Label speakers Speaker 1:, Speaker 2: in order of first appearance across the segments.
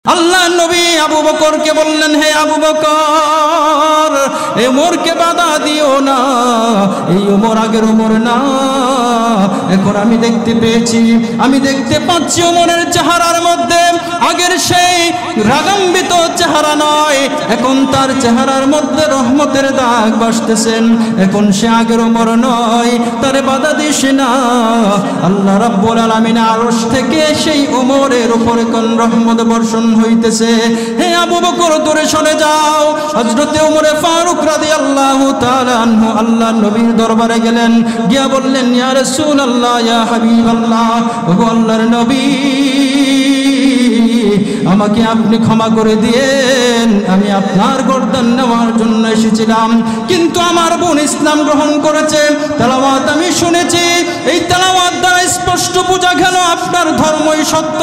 Speaker 1: আল্লাহ নবী আবু বকরকে বললেন, হে আবু বকর, এই ওমরকে বাধা দিও না, এই ওমর আগের ওমর না। এখন আমি দেখতে পেয়েছি, আমি দেখতে পাচ্ছি ওমরের চেহারার মধ্যে আগের সেই রাগান্বিত চেহারা নয়, এখন তার চেহারার মধ্যে রহমতের দাগ ভাসতেছেন। এখন সে আগের ওমর নয়, তারে বাধা দিস না। আল্লাহ রাব্বুল আলামিন আরশ থেকে সেই ওমরের উপরে কোন রহমত বর্ষণ হইতেছে। হে আবু বকর, দূরে সরে যাও। হযরতে ওমর ফারুক রাদিয়াল্লাহু তাআলা আনহু আল্লাহ নবীর দরবারে গেলেন, গিয়া বললেন, ইয়া রাসূলুল্লাহ, ইয়া হাবিবাল্লাহ, ওগো আল্লাহর নবী, আমাকে আপনি ক্ষমা করে দিয়েন। আমি আপনার গর্দান নেওয়ার জন্য এসেছিলাম, কিন্তু আমার বোন ইসলাম গ্রহণ করেছে। তেলাওয়াত আমি শুনেছি, এই তেলাওয়াত দ্বারা স্পষ্ট বোঝা গেল আপনার ধর্মই সত্য,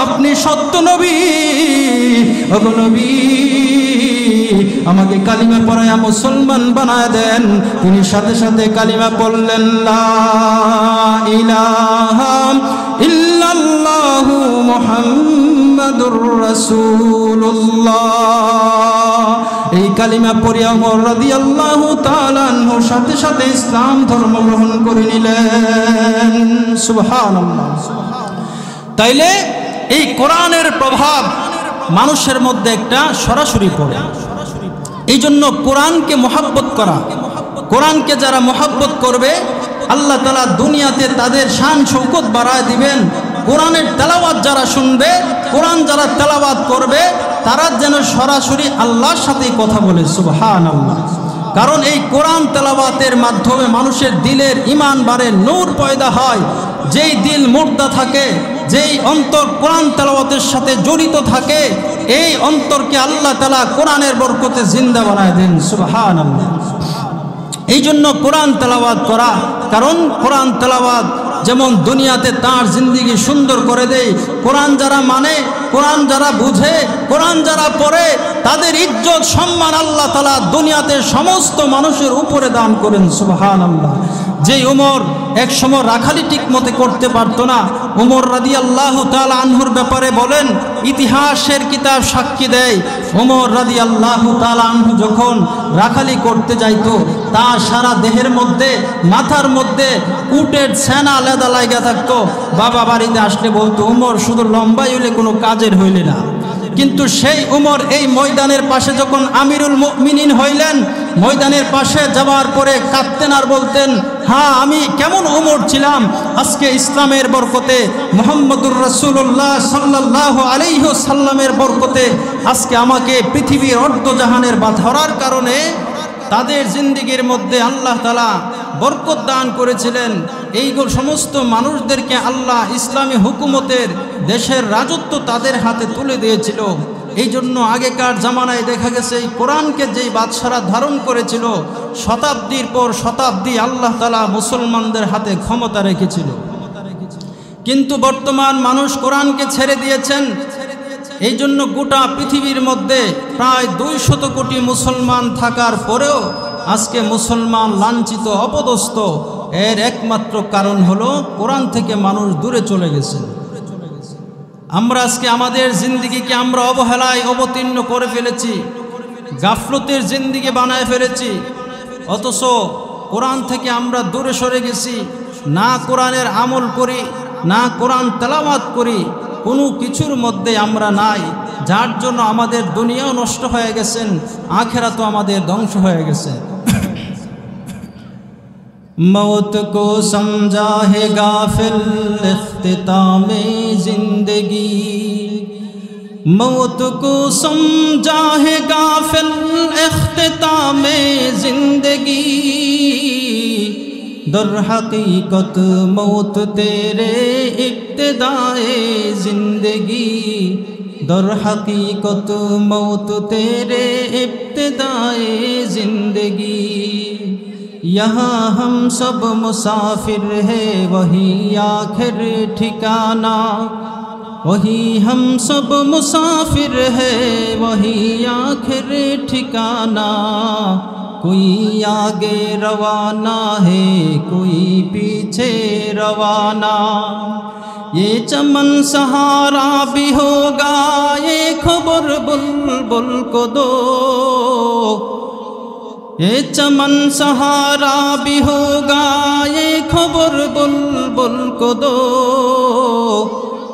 Speaker 1: আপনি সত্য নবী। ওগো নবী, আমাকে কালিমা পড়ায়া মুসলমান বানায় দেন। তিনি সাথে সাথে কালিমা পড়লেন, লা ইলাহা ইল্লাল্লাহু মুহাম্মাদুর রাসূলুল্লাহ। এই কালিমা পড়িয়া ওমর রাদিয়াল্লাহু তাআলা আনহু সাথে সাথে ইসলাম ধর্ম গ্রহণ করে নিলেন। সুবহানাল্লাহ। তাইলে এই কোরআনের প্রভাব মানুষের মধ্যে একটা সরাসরি পড়ে। এই জন্য কোরআনকে মহব্বত করা, কোরআনকে যারা মহব্বত করবে আল্লাহ তাআলা দুনিয়াতে তাদের শান শৌকত বাড়ায় দিবেন। কোরআনের তেলাওয়াত যারা শুনবে, কোরআন যারা তেলাওয়াত করবে, তারা যেন সরাসরি আল্লাহর সাথেই কথা বলে। সুবহানাল্লাহ। কারণ এই কোরআন তেলাওয়াতের মাধ্যমে মানুষের দিলের ঈমান বাড়ে, নূর পয়দা হয়। যেই দিল মুর্দা থাকে, যেই অন্তর কোরআন তেলাওয়াতের সাথে জড়িত থাকে, এই অন্তরকে আল্লাহ তাআলা কোরআনের বরকতে জিন্দা বানায় দেন। সুবহানাল্লাহ। এই জন্য কোরআন তেলাওয়াত করা, কারণ কোরআন তেলাওয়াত যেমন দুনিয়াতে তার জিন্দেগি সুন্দর করে দেয়, কোরআন যারা মানে, কোরআন যারা বুঝে, কোরআন যারা পড়ে, তাদের ইজ্জত সম্মান আল্লাহ তাআলা দুনিয়াতে সমস্ত মানুষের উপরে দান করেন। সুবহানাল্লাহ। যেই ওমর এক সময় রাখালি ঠিক মতে করতে পারতো না, ওমর রাদিয়াল্লাহু তাআলা আনহুর ব্যাপারে বলেন, ইতিহাসের কিতাব সাক্ষী দেয়, ওমর রাদিয়াল্লাহু তাআলা আনহু যখন রাখালি করতে যাইতো, তার সারা দেহের মধ্যে, মাথার মধ্যে উটের ছানা লেদা লাগা থাকতো। বাবা বাড়িতে আসলে বলতো, ওমর শুধু লম্বাই হইলে কোনো কাজের হইলে না। কিন্তু সেই ওমর এই ময়দানের পাশে যখন আমিরুল মুমিনিন হইলেন, ময়দানের পাশে যাওয়ার পরে কাঁদতেন আর বলতেন, হ্যাঁ, আমি কেমন ওমর ছিলাম, আজকে ইসলামের বরকতে, মুহাম্মদুর রাসূলুল্লাহ সাল্লাল্লাহু আলাইহি ওয়াসাল্লামের বরকতে আজকে আমাকে পৃথিবীর অর্ধজাহানের ধরার কারণে তাদের জিন্দেগির মধ্যে আল্লাহ তাআলা বরকত দান করেছিলেন। এই সমস্ত মানুষদেরকে আল্লাহ ইসলামী হুকুমতের দেশের রাজত্ব তাদের হাতে তুলে দিয়েছিল। এই জন্য আগেকার জামানায় দেখা গেছে এই কোরআনকে যেই বাদশারা ধারণ করেছিল, শতাব্দীর পর শতাব্দী আল্লাহ তাআলা মুসলমানদের হাতে ক্ষমতা রেখেছিল। কিন্তু বর্তমান মানুষ কোরআনকে ছেড়ে দিয়েছেন। এই জন্য গোটা পৃথিবীর মধ্যে প্রায় 200 কোটি মুসলমান থাকার পরেও আজকে মুসলমান লাঞ্ছিত, অপদস্থ। এর একমাত্র কারণ হলো কোরআন থেকে মানুষ দূরে চলে গেছে। আমরা আজকে আমাদের জিন্দেগিকে আমরা অবহেলায় অবতীর্ণ করে ফেলেছি, গাফলতের জিন্দেগি বানায় ফেলেছি। অথচ কোরআন থেকে আমরা দূরে সরে গেছি, না কোরআনের আমল করি, না কোরআন তেলাওয়াত করি, কোনো কিছুর মধ্যে আমরা নাই। যার জন্য আমাদের দুনিয়াও নষ্ট হয়ে গেছেন, আখিরাতও আমাদের ধ্বংস হয়ে গেছে। मौत को समझा है गाफिल इख्तितामे जिंदगी, मौत को समझा है गाफिल इख्तितामे जिंदगी, दर हकीकत मौत तेरे इब्तिदाए जिंदगी, दर हकीकत मौत तेरे इब्तिदाए जिंदगी, यहाँ हम सब मुसाफिर है वही आखिर ठिकाना, वही हम सब मुसाफिर है वही आखिर ठिकाना, कोई आगे रवाना है कोई पीछे रवाना, ये चमन सहारा भी होगा, ये खबर बुलबुल को दो। ये चमन सहारा भी होगा, ये खबर बुलबुल को दो,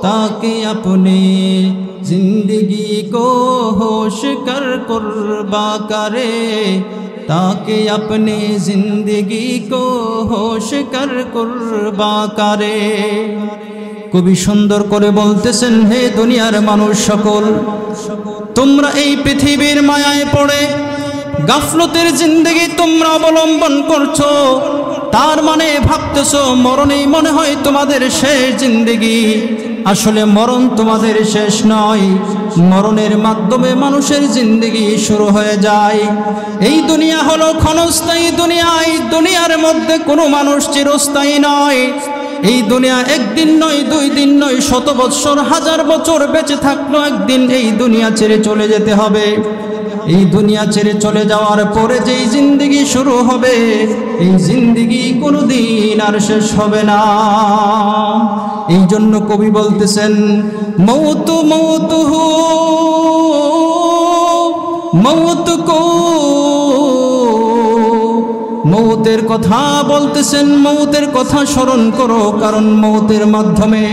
Speaker 1: ताकि अपनी जिंदगी को होश कर कुर्बा करे, ताकि अपनी जिंदगी को होश कर कुर्बा करे। কবি সুন্দর করে বলতেছেন, হে দুনিয়ার মানুষ সকল, তোমরা এই পৃথিবীর মায়ায় পড়ে গাফলতের জিন্দেগি তোমরা অবলম্বন করছো। তার মানে ভাবতেছো মরণেই মনে হয় তোমাদের শেষ জিন্দেগি। আসলে মরণ তোমাদের শেষ নয়, মরণের মাধ্যমে মানুষের জিন্দেগি শুরু হয়ে যায়। এই দুনিয়া হলো ক্ষণস্থায়ী দুনিয়া, এই দুনিয়ার মধ্যে কোনো মানুষ চিরস্থায়ী নয়। এই দুনিয়া একদিন নয়, 2 দিন নয়, 100 বৎসর 1000 বছর বেঁচে থাকলেও একদিন এই দুনিয়া ছেড়ে চলে যেতে হবে। এই দুনিয়া ছেড়ে চলে যাওয়ার পরে যেই জিন্দেগি শুরু হবে, এই জিন্দেগি কোনোদিন আর শেষ হবে না। এই জন্য কবি বলতেছেন, মৌত মৌত হো মৌত কো, মৌতের কথা বলতেছেন, মৌতের কথা স্মরণ করো, কারণ মৌতের মাধ্যমে,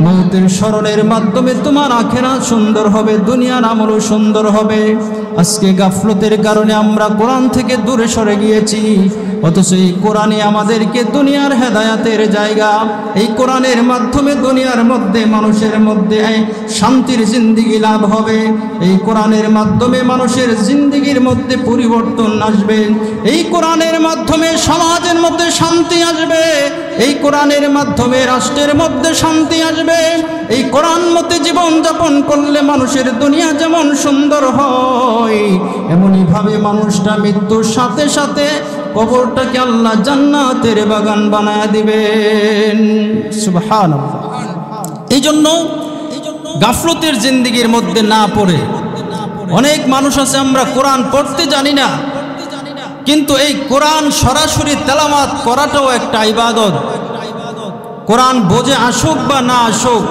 Speaker 1: মৌতের স্মরণের মাধ্যমে তোমার আখিরাত সুন্দর হবে, দুনিয়ার আমলও সুন্দর হবে। আজকে গাফলতের কারণে আমরা কোরআন থেকে দূরে সরে গিয়েছি, অথচ এই কোরআনই আমাদেরকে দুনিয়ার হেদায়াতের জায়গা। এই কোরআনের মাধ্যমে দুনিয়ার মধ্যে মানুষের মধ্যে শান্তির জিন্দেগি লাভ হবে। এই কোরআনের মাধ্যমে মানুষের জিন্দেগির মধ্যে পরিবর্তন আসবে। এই কোরআনের মাধ্যমে সমাজের মধ্যে শান্তি আসবে। এই কোরআনের মাধ্যমে রাষ্ট্রের মধ্যে শান্তি আসবে। এই কোরআন মতে জীবন যাপন করলে মানুষের দুনিয়া যেমন সুন্দর হয়, এমনইভাবে মানুষটা মৃত্যুর সাথে সাথে কবরটাকে আল্লাহ জান্নাতের বাগান বানায় দিবেন। সুবহানাল্লাহ। এই জন্য গাফলতের জিন্দেগির মধ্যে না পড়ে অনেক মানুষ আছে, আমরা কোরআন পড়তে জানি না, কিন্তু এই কোরআন সরাসরি তেলাওয়াত করাটাও একটা ইবাদত। কোরআন বোঝে আসুক বা না আসুক,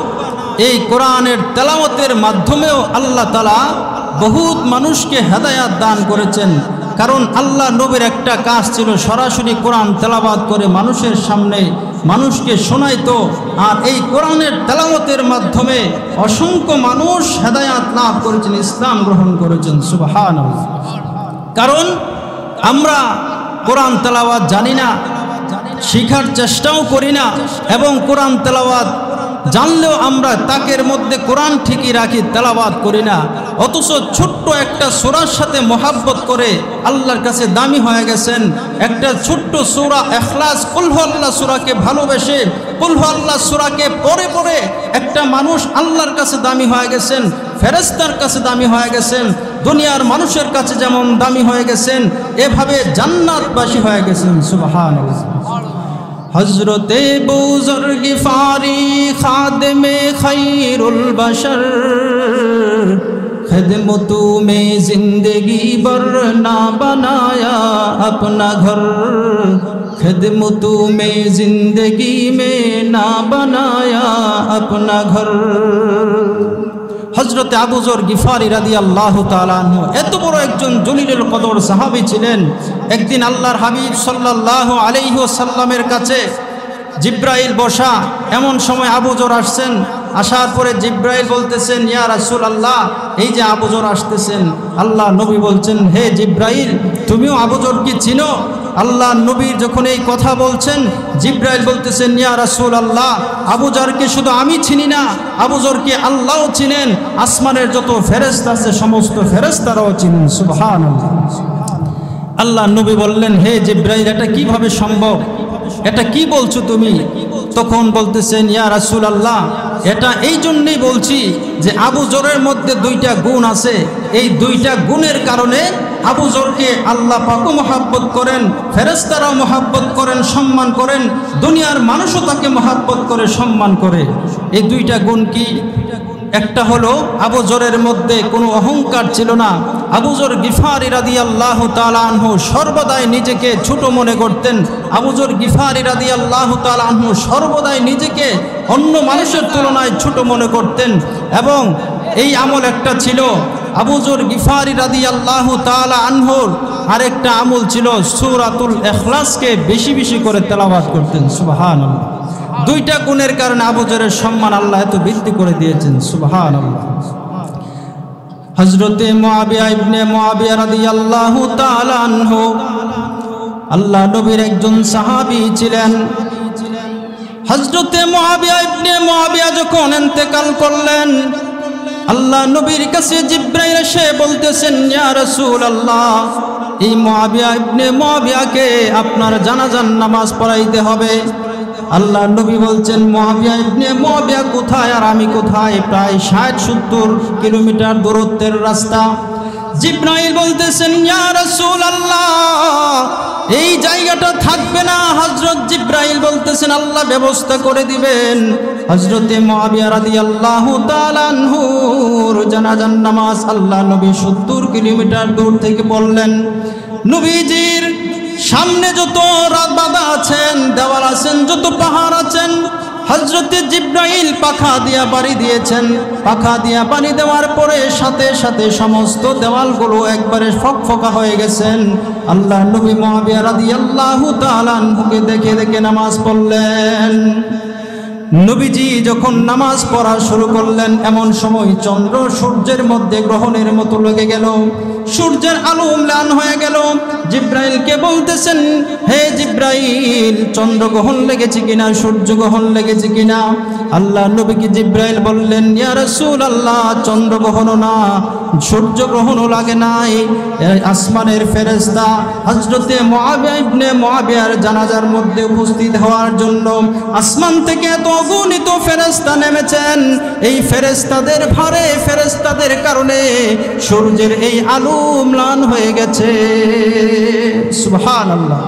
Speaker 1: এই কোরআনের তেলাওয়াতের মাধ্যমেও আল্লাহ তাআলা বহুত মানুষকে হেদায়াত দান করেছেন। কারণ আল্লাহ নবীর একটা কাজ ছিল, সরাসরি কোরআন তেলাওয়াত করে মানুষের সামনে মানুষকে শোনাইতো। আর এই কোরআনের তেলাওয়াতের মাধ্যমে অসংখ্য মানুষ হেদায়াত লাভ করেছেন, ইসলাম গ্রহণ করেছেন। সুবহানাল্লাহ। কারণ আমরা কোরআন তেলাওয়াত জানি না, শিখার চেষ্টাও করি না, এবং কোরআন তেলাওয়াত জানলেও আমরা তাকের মধ্যে কোরআন ঠিকই রাখি, তেলাওয়াত করি না। অথচ ছোট্ট একটা সূরার সাথে মোহাব্বত করে আল্লাহর কাছে দামি হয়ে গেছেন। একটা ছোট্ট সূরা ইখলাস, কুল হু আল্লাহ সূরাকে ভালোবেসে, কুল হু আল্লাহ সূরাকে পড়ে পড়ে একটা মানুষ আল্লাহর কাছে দামি হয়ে গেছেন, ফেরেশতার কাছে দামি হয়ে গেছেন, দুনিয়ার মানুষের কাছে যেমন দামি হয়ে গেছেন, এভাবে জান্নাতবাসী হয়ে গেছেন। সুবহানাল্লাহ। হযরতে বুজুর্গ গিফারি খাদেমে খায়রুল বাশর, खिदमतू में जिंदगी भर ना बनाया अपना घर, खिदमतू में जिंदगी में ना बनाया अपना घर। হযরত আবু যর গিফারি রাদিয়াল্লাহু তাআলা আনহু এত বড় একজন জলিলুল কদর সাহাবী ছিলেন। একদিন আল্লাহর হাবিব সাল্লাল্লাহু আলাইহি ওয়াসাল্লামের কাছে জিব্রাইল বসা, এমন সময় আবু যর আসছেন। আসার পরে জিব্রাইল বলতেছেন, ইয়া রাসূলুল্লাহ, এই যে আবু যর আসতেছেন। আল্লাহ নবী বলছেন, হে জিব্রাইল, তুমিও আবু যরকে চিনো? আল্লাহ নবী যখন এই কথা বলছেন, জিব্রাইল বলতেছেন, ইয়া রাসূলুল্লাহ, আবু যরকে শুধু আমি চিনি না, আবু যরকে আল্লাহও চিনেন, আসমানের যত ফেরেশতা আছে সমস্ত ফেরেশতারাও চিনেন। সুবহানাল্লাহ। আল্লাহ নবী বললেন, হে জিব্রাইল, এটা কিভাবে সম্ভব? এটা কি বলছো তুমি? তখন বলতেছেন, ইয়া রাসূলুল্লাহ, এটা এই জন্যই বলছি যে আবু যরের মধ্যে 2টা গুণ আছে। এই 2টা গুণের কারণে আবু যরকে আল্লাহ পাকও মহব্বত করেন, ফেরেশতারাও মহব্বত করেন, সম্মান করেন, দুনিয়ার মানুষও তাকে মহব্বত করে, সম্মান করে। এই 2টা গুণ কি? একটা হলো আবু যরের মধ্যে কোনো অহংকার ছিল না, আবু যর গিফারি রাদিয়াল্লাহু তাআলা আনহু সর্বদাই নিজেকে ছোট মনে করতেন। আবু যর গিফারি রাদিয়াল্লাহু তাআলা আনহু সর্বদাই নিজেকে অন্য মানুষের তুলনায় ছোট মনে করতেন। এবং এই আমল একটা ছিল আবু যর গিফারি রাদিয়াল্লাহু তাআলা আনহুর, আরেকটা আমল ছিল সূরাতুল ইখলাসকে বেশি বেশি করে তেলাওয়াত করতেন। সুবহানাল্লাহ। দুইটা গুণের কারণে আবু যরের সম্মান আল্লাহ এত বৃদ্ধি করে দিয়েছেন। সুবহানাল্লাহ। হযরতে মুআবিয়া ইবনে মুআবিয়া রাদিয়াল্লাহু তাআলা আনহু আল্লাহ নবীর একজন সাহাবী ছিলেন। হযরতে মুআবিয়া ইবনে মুআবিয়া যখন ইন্তেকাল করলেন, আল্লাহ নবীর কাছে জিবরাইল এসে বলতেছেন, ইয়া রাসূলুল্লাহ, এই মুআবিয়া ইবনে মুআবিয়াকে আপনার জানাজার নামাজ পড়াইতে হবে। আল্লাহ নবী বলছেন, মুআবিয়া ইবনে মুআবিয়া কোথায় আর আমি কোথায়? প্রায় 60-70 কিলোমিটার দূরত্বের রাস্তা। জিবরাইল বলতেছেন, ইয়া রাসূলুল্লাহ, এই জায়গাটা থাকবে না। হযরত জিবরাইল বলতেছেন, আল্লাহ ব্যবস্থা করে দিবেন। হযরতে মুআবিয়া রাদিয়াল্লাহু তাআলা আনহুর জানাজার নামাজ আল্লাহ নবী 70 কিলোমিটার দূর থেকে পড়লেন। নবীজির সামনে যত রাত বাঁধা আছেন, দেওয়াল আছেন, যত পাহাড় আছেন, হযরতে জিবরাইল পাখা দিয়া বাড়ি দিয়েছেন। পাখা দিয়া বাড়ি দেওয়ার পরে সাথে সাথে সমস্ত দেওয়ালগুলো একবারে ফকফকা হয়ে গেছেন। আল্লাহ নবী মুআবিয়া রাদিয়াল্লাহু তাআলা আনহুকে দেখে দেখে নামাজ পড়লেন। নবীজি যখন নামাজ পড়া শুরু করলেন, এমন সময় চন্দ্র সূর্যের মধ্যে গ্রহণের মতো লেগে গেল। সূর্যের আলো ম্লান হয়ে গেল। জিবরাইলকে বলতেছেন, হে জিবরাইল, চন্দ্রগ্রহণ লেগেছে কিনা, সূর্যগ্রহণ লেগেছে কিনা? আল্লাহ নবীকে জিবরাইল বললেন, ইয়া রাসূলুল্লাহ, চন্দ্রগ্রহণও না, সূর্যগ্রহণও লাগে নাই। আসমানের ফেরেশতা হযরতে মুআবিয়া ইবনে মুআবিয়ার জানাজার মধ্যে উপস্থিত হওয়ার জন্য আসমান থেকে এত অগণিত ফেরেশতা নেমেছেন। এই ফেরেশতাদের ভারে, ফেরেশতাদের কারণে সূর্যের এই আলো ম্লান হয়ে গেছে। সুবহানাল্লাহ।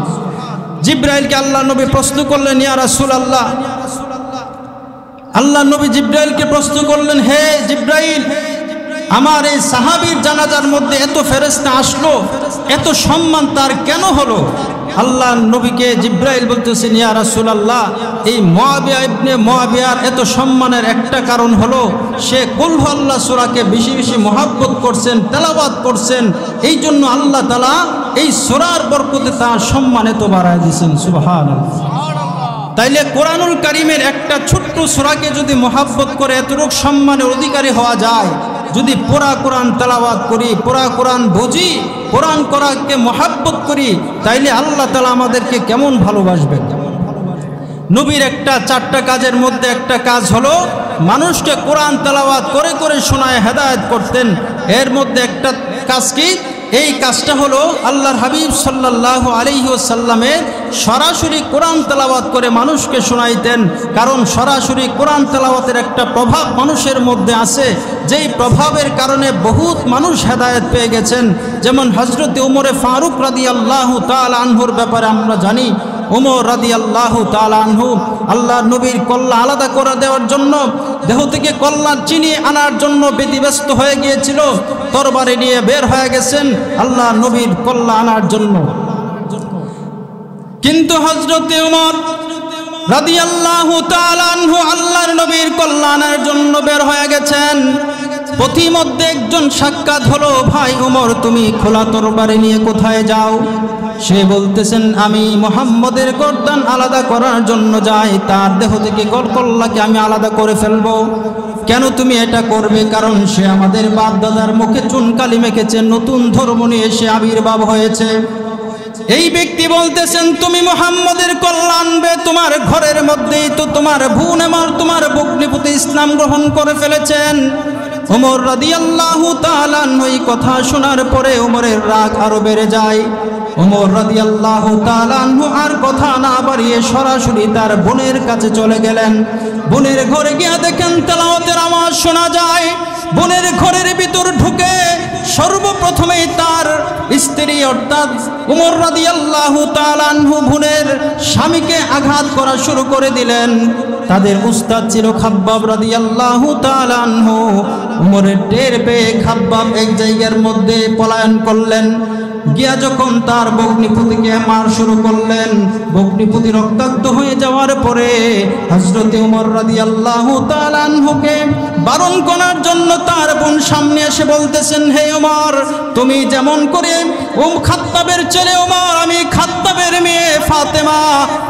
Speaker 1: জিবরাইলকে আল্লাহ নবী প্রশ্ন করলেন, ইয়া রাসূলুল্লাহ, আল্লাহ নবী জিবরাইলকে প্রশ্ন করলেন, হে জিবরাইল, আমার এই সাহাবীর জানাজার মধ্যে এত ফেরেশতা আসলো, এত সম্মান তার কেন হলো? আল্লাহ নবীকে জিবরাইল বলতেছেন, ইয়া রাসূলুল্লাহ, এই মুআবিয়া ইবনে মুআবিয়ার এত সম্মানের একটা কারণ হলো সে কুল হুয়াল্লাহ সূরাকে বেশি বেশি মহব্বত করছেন, তেলাওয়াত করছেন। এই জন্য আল্লাহ তাআলা এই সূরার বরকতে তার সম্মান এত বাড়ায় দিয়েছেন। সুবহানাল্লাহ। তাইলে কোরআনুল কারীমের একটা ছোট্ট সূরাকে যদি মহব্বত করে এতটুকু সম্মানের অধিকারী হওয়া যায়, যদি পুরা কোরআন তেলাওয়াত করি, পুরা কোরআন বুঝি, কোরআন করাকে মহব্বত করি, তাইলে আল্লাহ তাআলা আমাদেরকে কেমন ভালোবাসবেন। নবীর একটা 4টা কাজের মধ্যে একটা কাজ হলো মানুষকে কোরআন তেলাওয়াত করে করে শোনায় হেদায়েত করতেন। এর মধ্যে একটা কাজ কি? এই কাজটা হলো আল্লাহর হাবিব সাল্লাল্লাহু আলাইহি ওয়াসাল্লামের সরাসরি কোরআন তেলাওয়াত করে মানুষকে শোনাইতেন। কারণ সরাসরি কোরআন তেলাওয়াতের একটা প্রভাব মানুষের মধ্যে আছে, যেই প্রভাবের কারণে বহুত মানুষ হেদায়েত পেয়ে গেছেন। যেমন হযরতে ওমরে ফারুক রাদিয়াল্লাহু তাআলা আনহুর ব্যাপারে আমরা জানি। ওমর রাদিয়াল্লাহু তাআলা আনহু আল্লাহ নবীর কল্লা আলাদা করে দেওয়ার জন্য, দেহ থেকে কল্লা চিনিয়ে আনার জন্য ব্যতিব্যস্ত হয়ে গিয়েছিল। তরবারি নিয়ে বের হয়ে গেছেন আল্লাহ নবীর কল্লা আনার জন্য। কিন্তু হযরতে ওমর রাদিয়াল্লাহু তাআলা আনহু আল্লাহর নবীর কল্লা আনার জন্য বের হয়ে গেছেন। পথিমধ্যে একজন সাক্ষাৎ হলো, ভাই ওমর, তুমি খোলা তরবারি নিয়ে কোথায় যাও? সে বলতেছেন, আমি মুহাম্মদের গর্দান আলাদা করার জন্য যাই, তার দেহ থেকে কল্লাকে আমি আলাদা করে ফেলবো। কেন তুমি এটা করবে? কারণ সে আমাদের বাপ দাদার মুখে চুনকালি মেখেছে, নতুন ধর্ম নিয়ে সে আবির্ভাব হয়েছে। এই ব্যক্তি বলতেছেন, তুমি মুহাম্মদের কল্লা আনবে, তোমার ঘরের মধ্যেই তো তোমার বোন আমার, তোমার ভগ্নিপতি ইসলাম গ্রহণ করে ফেলেছেন। ওমর রাদিয়াল্লাহু তাআলা এই কথা শোনার পরে ওমরের রাগ আরো বেড়ে যায়। ওমর রাদিয়াল্লাহু তাআলা আর কথা না বাড়িয়ে সরাসরি তার বোনের কাছে চলে গেলেন। বোনের ঘরে গিয়ে দেখেন তেলাওয়াতের আওয়াজ শোনা যায়। বোনের ঘরের ভিতর ঢুকে সর্বপ্রথমে তার স্ত্রী অর্থাৎ উমর রাদিয়াল্লাহু তাআলা আনহু বোনের স্বামীকে আঘাত করা শুরু করে দিলেন। তাদের উস্তাদ ছিল খাব্বাব রাদিয়াল্লাহু তাআলা আনহু। উমরের টের পেয়ে খাব্বাব এক জায়গার মধ্যে পলায়ন করলেন। গিয়া যখন তার বগ্নিপতিকে মার শুরু করলেন, বগ্নিপতি রক্তাক্ত হয়ে যাওয়ার পরে হযরতে উমর রাদিয়াল্লাহু তাআলা আনহুকে বারণ করার জন্য তার বোন সামনে এসে বলতেছেন, হে উমর, তুমি যেমন করে খাত্তাবের ছেলে উমর, আমি খাত্তাবের মেয়ে ফাতেমা,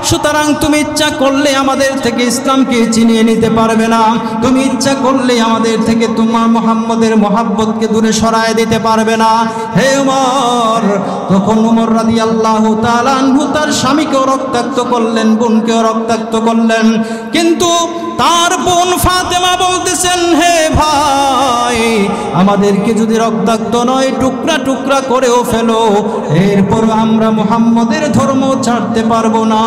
Speaker 1: সুতরাং তুমি ইচ্ছা করলে আমাদের থেকে ইসলামকে চিনিয়ে নিতে পারবে না, তুমি ইচ্ছা করলে আমাদের থেকে তোমার মুহাম্মদের মহাব্বতকে দূরে সরায় দিতে পারবে না। হে উমর, তখন উমর রাদিয়াল্লাহু তাআলা আনহু তার স্বামীকেও রক্তাক্ত করলেন, বোনকেও রক্তাক্ত করলেন। কিন্তু তার বোন ফাতেমা বলতেছেন, হে ভাই, আমাদেরকে যদি রক্তাক্ত নয় টুকরা টুকরা করেও ফেলো, এরপর আমরা মুহাম্মদের ধর্ম ছাড়তে পারবো না।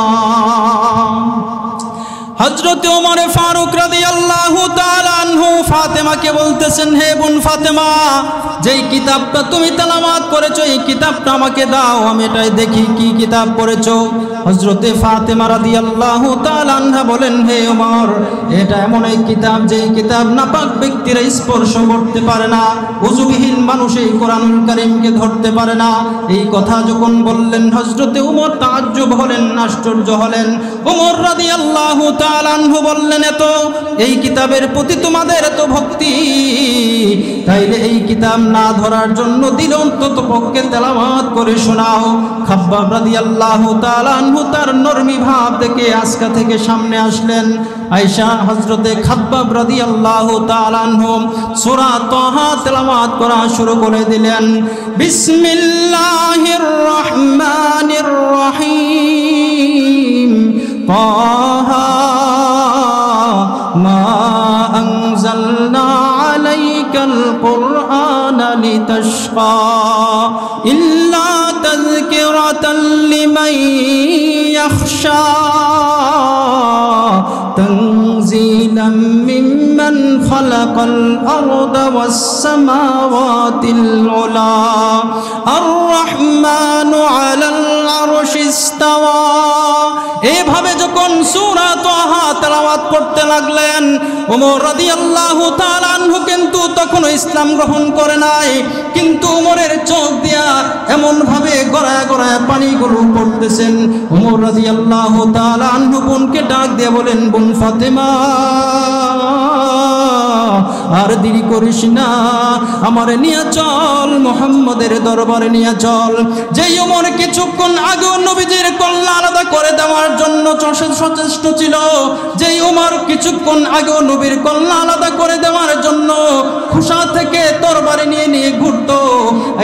Speaker 1: হযরত ওমর ফারুক রাদিয়াল্লাহু তাআলা আনহু ফাতেমাকে বলতেছেন, হে বোন ফাতেমা, যেই কিতাবটা তুমি তেলাওয়াত করেছো এই কিতাবটা আমাকে দাও, আমি এটাই দেখি কি কিতাব পড়েছো। হযরতে ফাতেমা রাদিয়াল্লাহু তাআলা আনহা বলেন, হে ওমর, এটা এমন এক কিতাব যেই কিতাব নাপাক ব্যক্তিরা স্পর্শ করতে পারে না, ওযুবিহীন মানুষ এই কোরআনুল কারীমকে ধরতে পারে না। এই কথা যখন বললেন হযরতে ওমর তাআজ্জুব হলেন, আশ্চর্য হলেন। ওমর রাদিয়াল্লাহু তাআলা আনহু বললেন, এত এই কিতাবের প্রতি তোমাদের এত ভক্তি, তাইলে এই কিতাব না ধরার জন্য দিল অন্তত পক্ষে তেলাওয়াত করে শোনাও। খাব্বাব রাদিয়াল্লাহু তাআলা আনহু তার নরমি ভাব দেখে আজকা থেকে সামনে আসলেন। আয়েশা হযরতে খাব্বাব রাদিয়াল্লাহু তাআলা আনহু সূরা তাহা তেলাওয়াত করা শুরু করে দিলেন। বিসমিল্লাহির রহমানির রহিম। তাহা মা আনজালনা আলাইকাল কুরআনা লিতাশকা ইল্লা তাযকিরাতাল লিমান ইয়াখশা তানজিলাম মিম্মান খালাকাল আরদা ওয়াস সামাওয়াতিল উলা আর রহমানু আলাল আরশি ইস্তাওয়া। এভাবে যখন সূরা তাহা তেলাওয়াত করতে লাগলেন, ওমর রাদিয়াল্লাহু তাআলা আনহু কিন্তু তখনও ইসলাম গ্রহণ করে নাই, কিন্তু ওমরের চোখ দিয়া এমন ভাবে গড়ায় গড়ায় পানিগুলো পড়তেছেন। ওমর রাদিয়াল্লাহু তাআলা আনহু বোনকে ডাক দিয়ে বলেন, বোন ফাতেমা, আর দেরি করিস না, আমারে নিয়ে চল, মুহাম্মদের দরবারে নিয়ে চল। যেই ওমর কিছুক্ষণ আগেও নবীজির কল্লা আলাদা করে দেওয়ার জন্য সচেষ্ট ছিল, যেই ওমর কিছুক্ষণ আগেও নবীর কল্লা আলাদা করে দেওয়ার জন্য খুশা থেকে তরবারি নিয়ে নিয়ে ঘুরতো,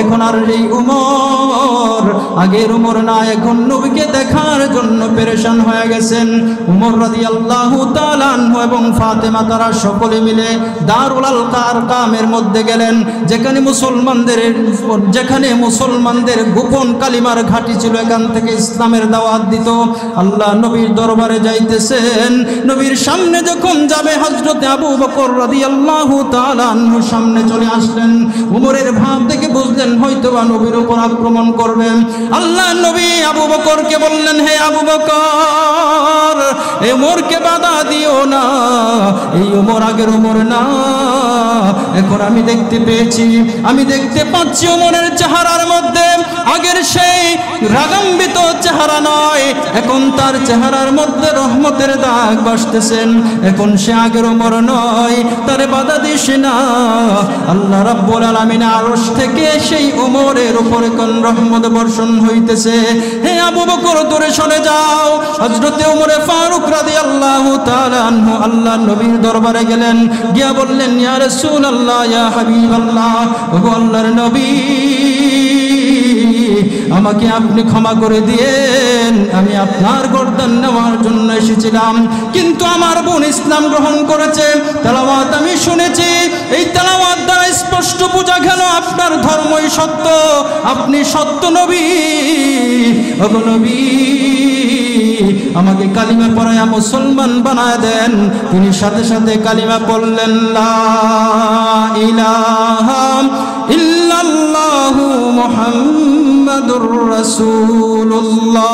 Speaker 1: এখন আর এই ওমর আগের ওমর না, এখন নবীকে দেখার জন্য পেরেশান হয়ে গেছেন। ওমর রাদিয়াল্লাহু তাআলা আনহু এবং ফাতেমা তারা সকলে মিলে দারুল আরকামের মধ্যে গেলেন, যেখানে মুসলমানদের গোপন কালিমার ঘাঁটি ছিল, এখান থেকে ইসলামের দাওয়াত দিত। আল্লাহ নবীর দরবারে যাইতেছেন, নবীর সামনে যখন যাবে হযরতে আবু বকর রাদিয়াল্লাহু তাআলা আনহু সামনে চলে আসলেন। উমরের ভাব দেখে বুঝলেন হয়তোবা নবীর উপর আক্রমণ করবেন। আল্লাহ নবী আবু বকরকে বললেন, হে আবু বকর, এই ওমরকে বাধা দিও না, এই ওমর আগের ওমর না। এখন আমি দেখতে পেয়েছি, আমি দেখতে পাচ্ছি ওমরের চেহারার মধ্যে আগের সেই রাগান্বিত চেহারা নয়, এখন তার চেহারার মধ্যে রহমতের দাগ বাসতেছেন। এখন সে আগের ওমর নয়, তারে বাধা দিস না। আল্লাহ রাব্বুল আলামিন আরশ থেকে সেই ওমরের উপরে কোন রহমত বর্ষণ হইতেছে। হে আবু বকর, দূরে সরে যাও। হযরতে ওমর ফারুক রাদিয়াল্লাহু তাআলা আনহু আল্লাহর নবীর দরবারে গেলেন, গিয়া বললেন, ইয়া রাসূলুল্লাহ, ইয়া হাবিবাল্লাহ, ওগো আল্লাহর নবী, আমাকে আপনি ক্ষমা করে দিয়েন, আমি আপনার গর্দান নেওয়ার জন্য এসেছিলাম, কিন্তু আমার বোন ইসলাম গ্রহণ করেছে, তেলাওয়াত আমি শুনেছি, এই তেলাওয়াত দ্বারা স্পষ্ট বোঝা গেল আপনার ধর্মই সত্য, আপনি সত্য নবী। ওগো নবী, আমাকে কালিমা পড়ায়া মুসলমান বানায় দেন। তিনি সাথে সাথে কালিমা পড়লেন, লা ইলাহা ইল্লাল্লাহু মুহাম্মাদুর মুহাম্মাদুর রাসূলুল্লাহ।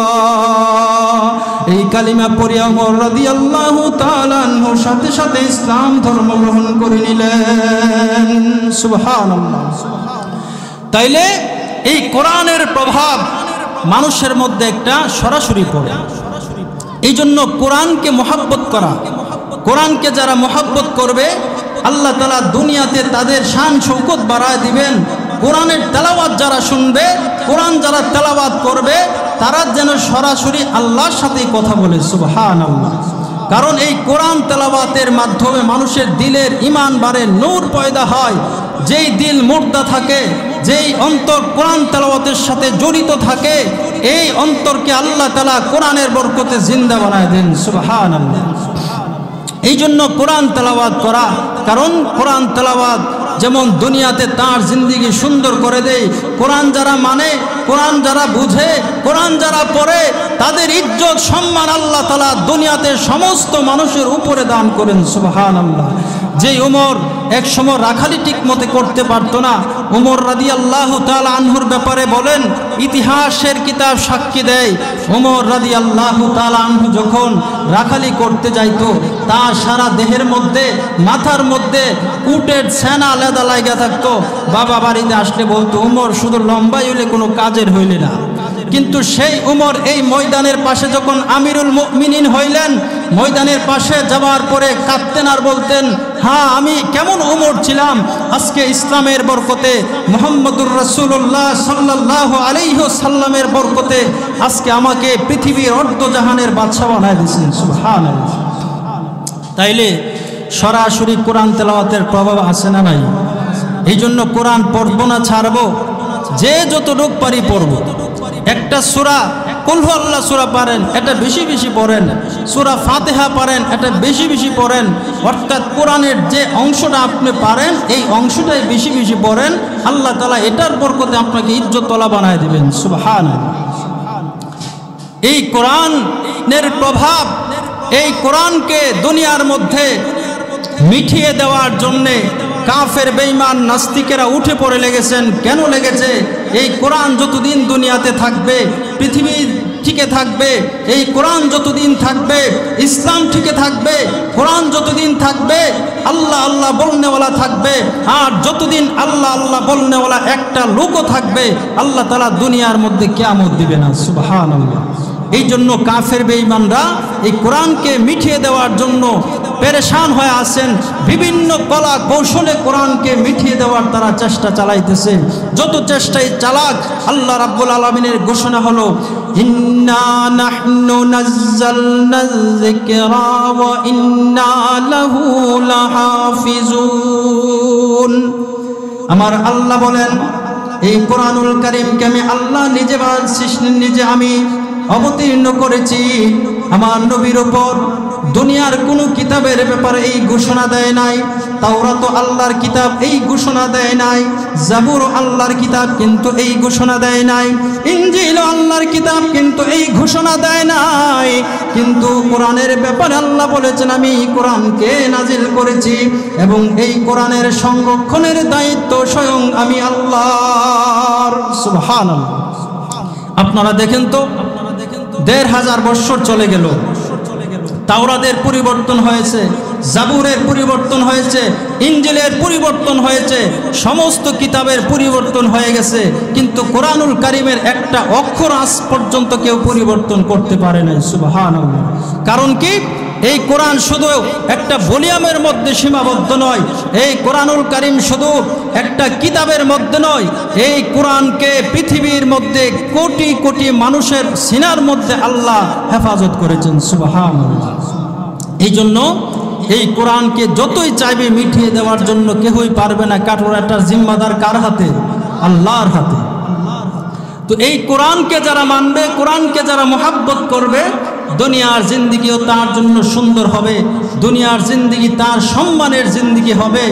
Speaker 1: এই কালিমা পড়ে ওমর রাদিয়াল্লাহু তাআলা আনহু সাথে সাথে ইসলাম ধর্ম গ্রহণ করে নিলেন। সুবহানাল্লাহ। তাইলে এই কোরআনের প্রভাব মানুষের মধ্যে একটা সরাসরি পড়ে। এই জন্য কোরআনকে মহব্বত করা, কোরআনকে যারা মহব্বত করবে আল্লাহ তাআলা দুনিয়াতে তাদের শান শৌকত বাড়ায় দিবেন। কোরআনের তেলাওয়াত যারা শুনবে, কোরআন যারা তেলাওয়াত করবে, তারা যেন সরাসরি আল্লাহর সাথেই কথা বলে। সুবহানাল্লাহ। কারণ এই কোরআন তেলাওয়াতের মাধ্যমে মানুষের দিলের ঈমান বাড়ে, নূর পয়দা হয়। যেই দিল মুর্দা থাকে, যেই অন্তর কোরআন তেলাওয়াতের সাথে জড়িত থাকে, এই অন্তরকে আল্লাহ তাআলা কোরআনের বরকতে জিন্দা বানায় দেন। সুবহানাল্লাহ। এই জন্য কোরআন তেলাওয়াত করা, কারণ কোরআন তেলাওয়াত যেমন দুনিয়াতে তার জিন্দেগি সুন্দর করে দেয়, কোরআন যারা মানে, কোরআন যারা বুঝে, কোরআন যারা পড়ে, তাদের ইজ্জত সম্মান আল্লাহ তাআলা দুনিয়াতে সমস্ত মানুষের উপরে দান করেন। সুবহানাল্লাহ। যে ওমর এক সময় রাখালি ঠিক মতো করতে পারতো না, ওমর রাদিয়াল্লাহু তাআলা আনহুর ব্যাপারে বলেন, ইতিহাসের কিতাব সাক্ষী দেয়, ওমর রাদিয়াল্লাহু তাআলা আনহু যখন রাখালি করতে যাইতো, তার সারা দেহের মধ্যে, মাথার মধ্যে উটের ছানা লেদা লাগা থাকতো। বাবা বাড়িতে আসলে বলতো, ওমর শুধু লম্বাই হইলে কোনো কাজের হইলে না। কিন্তু সেই ওমর এই ময়দানের পাশে যখন আমিরুল মুমিনিন হইলেন, ময়দানের পাশে যাওয়ার পরে কাঁদতেন আর বলতেন, হ্যাঁ আমি কেমন ওমর ছিলাম, আজকে ইসলামের বরকতে, মুহাম্মদুর রাসূলুল্লাহ সাল্লাল্লাহু আলাইহি ওয়াসাল্লামের বরকতে আজকে আমাকে পৃথিবীর অর্ধজাহানের বাদশা বানায় দিয়েছেন। সুবহানাল্লাহ। তাইলে সরাসরি কোরআন তেলাওয়াতের প্রভাব আছে না নাই? এই জন্য কোরআন পড়বো না ছাড়বো, যে যতটুক পারি পড়বো। একটা সূরা কুল হু আল্লাহ সূরা পারেন, এটা বেশি বেশি পড়েন। সূরা ফাতিহা পারেন, এটা বেশি বেশি পড়েন। অর্থাৎ কোরআনের যে অংশটা আপনি পারেন, এই অংশটাই বেশি বেশি পড়েন। আল্লাহ তাআলা এটার বরকতে আপনাকে ইজ্জতওয়ালা বানায় দিবেন। সুবহানাল্লাহ। এই কোরআনের প্রভাব, এই কোরআনকে দুনিয়ার মধ্যে মিটিয়ে দেওয়ার জন্যে কাফের বেঈমান নাস্তিকেরা উঠে পড়ে লেগেছেন। কেন লেগেছে? এই কোরআন যতদিন দুনিয়াতে থাকবে, পৃথিবী টিকে থাকবে। এই কোরআন যতদিন থাকবে, ইসলাম টিকে থাকবে। কোরআন যতদিন থাকবে, আল্লাহ আল্লাহ বলনেওয়ালা থাকবে। আর যতদিন আল্লাহ আল্লাহ বলনেওয়ালা একটা লোকও থাকবে, আল্লাহ তাআলা দুনিয়ার মধ্যে কিয়ামত দিবে না। সুবহানাল্লাহ। এই জন্য কাফের বেঈমানরা এই কোরআনকে মিটিয়ে দেওয়ার জন্য পেরেশান হয়ে আছেন। বিভিন্ন কলা কৌশলে কোরআনকে মিটিয়ে দেওয়ার তারা চেষ্টা চালাইতেছে। যত চেষ্টাই চালাক, আল্লাহ রাব্বুল আলামিনের ঘোষণা হলো, ইন্না নাহনু নাযালনায যিকরা ওয়া ইন্না লাহু লাহাফিজুন। আমার আল্লাহ বলেন, এই কোরআনুল কারীমকে আমি আল্লাহ নিজে বানাচ্ছি, নিজে আমি অবতীর্ণ করেছি আমার নবীর উপর। দুনিয়ার কোনো কিতাবের ব্যাপারে এই ঘোষণা দেয় নাই। তাওরাত আল্লাহর কিতাব এই ঘোষণা দেয় নাই। জাবুর আল্লাহর কিতাব কিন্তু এই ঘোষণা দেয় নাই। ইনজিল আল্লাহর কিতাব কিন্তু এই ঘোষণা দেয় নাই। কিন্তু কোরআনের ব্যাপারে আল্লাহ বলেছেন, আমি কোরআনকে নাজিল করেছি এবং এই কোরআনের সংরক্ষণের দায়িত্ব স্বয়ং আমি আল্লাহর। সুবহানাল্লাহ। আপনারা দেখেন তো, ১৫০০ বছর চলে গেল, তাওরাতের পরিবর্তন হয়েছে, জাবুরের পরিবর্তন হয়েছে, ইনজিলের পরিবর্তন হয়েছে, সমস্ত কিতাবের পরিবর্তন হয়ে গেছে, কিন্তু কোরআনুল কারীমের একটা অক্ষর আজ পর্যন্ত কেউ পরিবর্তন করতে পারে না। সুবহানাল্লাহ। কারণ কি? এই কোরআন শুধু একটা ভলিউমের মধ্যে সীমাবদ্ধ নয়। এই কোরআনুল কারীম শুধু একটা কিতাবের মধ্যে নয়। এই কোরআনকে পৃথিবীর মধ্যে কোটি কোটি মানুষের সিনার মধ্যে আল্লাহ হেফাজত করেছেন। সুবহানাল্লাহ। এই জন্য এই কোরআনকে যতই চাইবে মিটিয়ে দেওয়ার জন্য কেউই পারবে না। কাঠোরাটার জিম্মাদার কার হাতে? আল্লাহর হাতে। তো এই কোরআনকে যারা মানবে, কোরআনকে যারা মহব্বত করবে, দুনিয়ার জিন্দেগিও তার জন্য সুন্দর হবে, দুনিয়ার জিন্দেগি তার সম্মানের জিন্দেগি হবে।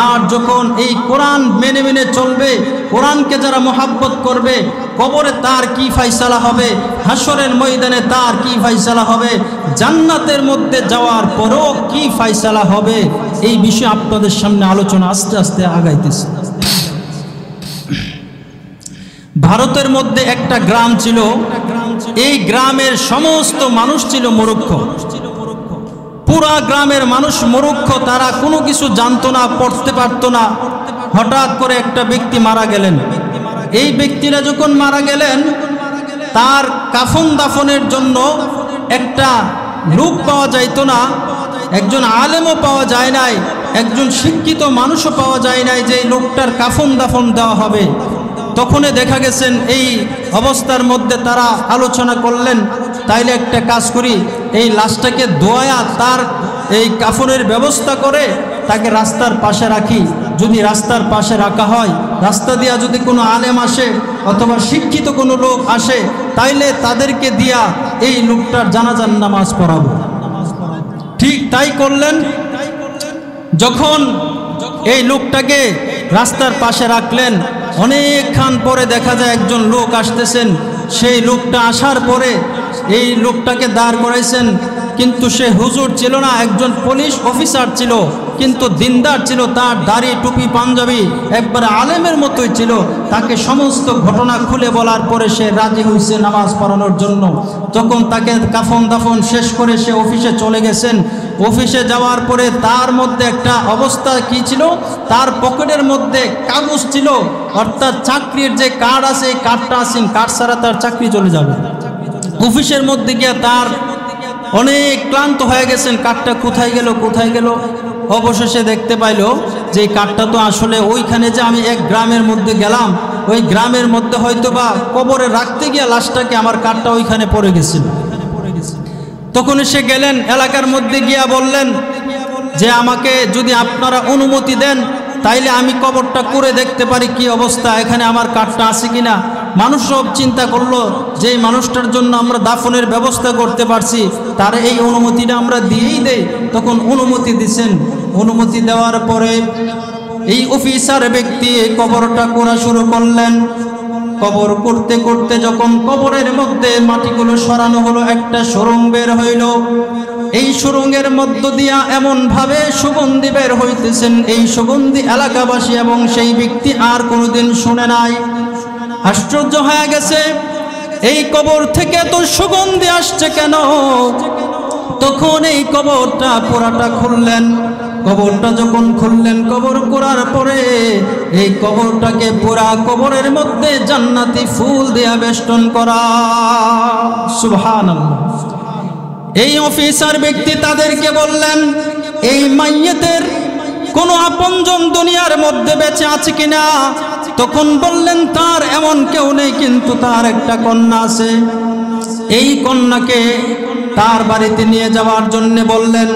Speaker 1: আর যখন এই কোরআন মেনে মেনে চলবে, কোরআনকে যারা মহব্বত করবে, কবরে তার কি ফায়সালা হবে, হাসরের ময়দানে তার কি ফায়সালা হবে, জান্নাতের মধ্যে যাওয়ার পরও কি ফায়সালা হবে, এই বিষয়ে আপনাদের সামনে আলোচনা আস্তে আস্তে আগাইতেছে। ভারতের মধ্যে একটা গ্রাম ছিল, এই গ্রামের সমস্ত মানুষ ছিল মূর্খ। পুরা গ্রামের মানুষ মূর্খ, তারা কোনো কিছু জানতো না, পড়তে পারতো না। হঠাৎ করে একটা ব্যক্তি মারা গেলেন। এই ব্যক্তিরা যখন মারা গেলেন, তার কাফন দাফনের জন্য একটা লোক পাওয়া যাইতো না, একজন আলেমও পাওয়া যায় নাই, একজন শিক্ষিত মানুষও পাওয়া যায় নাই যে এই লোকটার কাফন দাফন দেওয়া হবে। তখনই দেখা গেছেন এই অবস্থার মধ্যে তারা আলোচনা করলেন, তাইলে একটা কাজ করি, এই লাশটাকে ধোয়া তার এই কাফনের ব্যবস্থা করে তাকে রাস্তার পাশে রাখি। যদি রাস্তার পাশে রাখা হয়, রাস্তা দিয়া যদি কোনো আলেম আসে অথবা শিক্ষিত কোনো লোক আসে, তাইলে তাদেরকে দিয়া এই লোকটার জানাজার নামাজ পড়াবো। ঠিক তাই করলেন। যখন এই লোকটাকে রাস্তার পাশে রাখলেন, অনেকক্ষণ পরে দেখা যায় একজন লোক আসতেছেন। সেই লোকটা আসার পরে এই লোকটাকে দাঁড় করাইছেন, কিন্তু সে হুজুর ছিল না, একজন পুলিশ অফিসার ছিল, কিন্তু দিনদার ছিল, তার দাড়ি টুপি পাঞ্জাবি একবার আলেমের মতোই ছিল। তাকে সমস্ত ঘটনা খুলে বলার পরে সে রাজি হয়েছে নামাজ পড়ানোর জন্য। তখন তাকে কাফন দাফন শেষ করে সে অফিসে চলে গেছেন। অফিসে যাওয়ার পরে তার মধ্যে একটা অবস্থা কি ছিল, তার পকেটের মধ্যে কাগজ ছিল, অর্থাৎ চাকরির যে কার্ড আছে, এই কার্ডটা আছেন, কার্ড ছাড়া তার চাকরি চলে যাবে। অফিসের মধ্যে গিয়ে তার অনেক ক্লান্ত হয়ে গেছেন, কার্ডটা কোথায় গেল কোথায় গেল। অবশেষে দেখতে পাইল যে কার্ডটা তো আসলে ওইখানে, যে আমি এক গ্রামের মধ্যে গেলাম, ওই গ্রামের মধ্যে হয়তো বা কবরে রাখতে গিয়ে লাশটাকে আমার কার্ডটা ওইখানে পড়ে গেছিল। তখন সে গেলেন, এলাকার মধ্যে গিয়া বললেন যে আমাকে যদি আপনারা অনুমতি দেন তাইলে আমি কবরটা করে দেখতে পারি কি অবস্থা, এখানে আমার কার্ডটা আছে কিনা। মানুষ সব চিন্তা করলো যে এই মানুষটার জন্য আমরা দাফনের ব্যবস্থা করতে পারছি, তার এই অনুমতিটা আমরা দিয়েই দেই। তখন অনুমতি দিছেন। অনুমতি দেওয়ার পরে এই অফিসার ব্যক্তি কবরটা করা শুরু করলেন। কবর করতে করতে যখন কবরের মধ্যে মাটিগুলো সরানো হলো, একটা সুড়ঙ্গ বের হইল। এই সুড়ঙ্গের মধ্য দিয়া এমন ভাবে সুগন্ধি বের হইতেছেন, এই সুগন্ধি এলাকাবাসী এবং সেই ব্যক্তি আর কোনোদিন শুনে নাই। আশ্চর্য হয়ে গেছে, এই কবর থেকে তো সুগন্ধি আসছে কেন? তখন এই কবরটা পুরাটা খুললেন। কবরটা যখন খুললেন, কবর করার পরে এই কবরটাকে পুরা কবরের মধ্যে জান্নাতি ফুল দিয়া বেষ্টন করা। সুবহানাল্লাহ। এই অফিসার ব্যক্তি তাদেরকে বললেন, এই মাইয়েতের কোনো আপনজন দুনিয়ার মধ্যে বেঁচে আছে কিনা? তখন বললেন তার এমন কেউ নেই, কিন্তু তার একটা কন্যা আছে। এই কন্যাকে তার বাড়িতে নিয়ে যাওয়ার জন্য বললেন।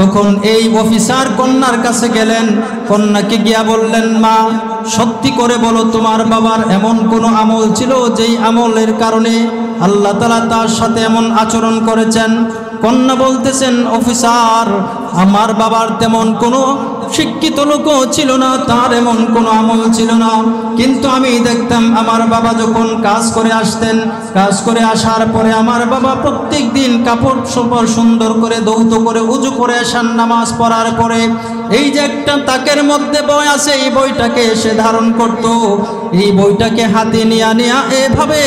Speaker 1: তখন এই অফিসার কন্যার কাছে গেলেন, কন্যাকে গিয়া বললেন, মা সত্যি করে বলো তোমার বাবার এমন কোনো আমল ছিল যেই আমলের কারণে আল্লাহ তাআলা তার সাথে এমন আচরণ করেছেন? কন্যা বলতেছেন, অফিসার আমার বাবার তেমন কোনো শিক্ষিত লোকও ছিল না, তার এমন কোনো আমল ছিল না, কিন্তু আমি দেখতাম আমার বাবা যখন কাজ করে আসতেন, কাজ করে আসার পরে আমার বাবা প্রত্যেক দিন কাপড় চোপড় সুন্দর করে ধৌত করে উজু করে আসার নামাজ পড়ার পরে এই যে একটা তাকের মধ্যে বই আছে, এই বইটাকে সে ধারণ করত। এই বইটাকে হাতে নিয়ে এভাবে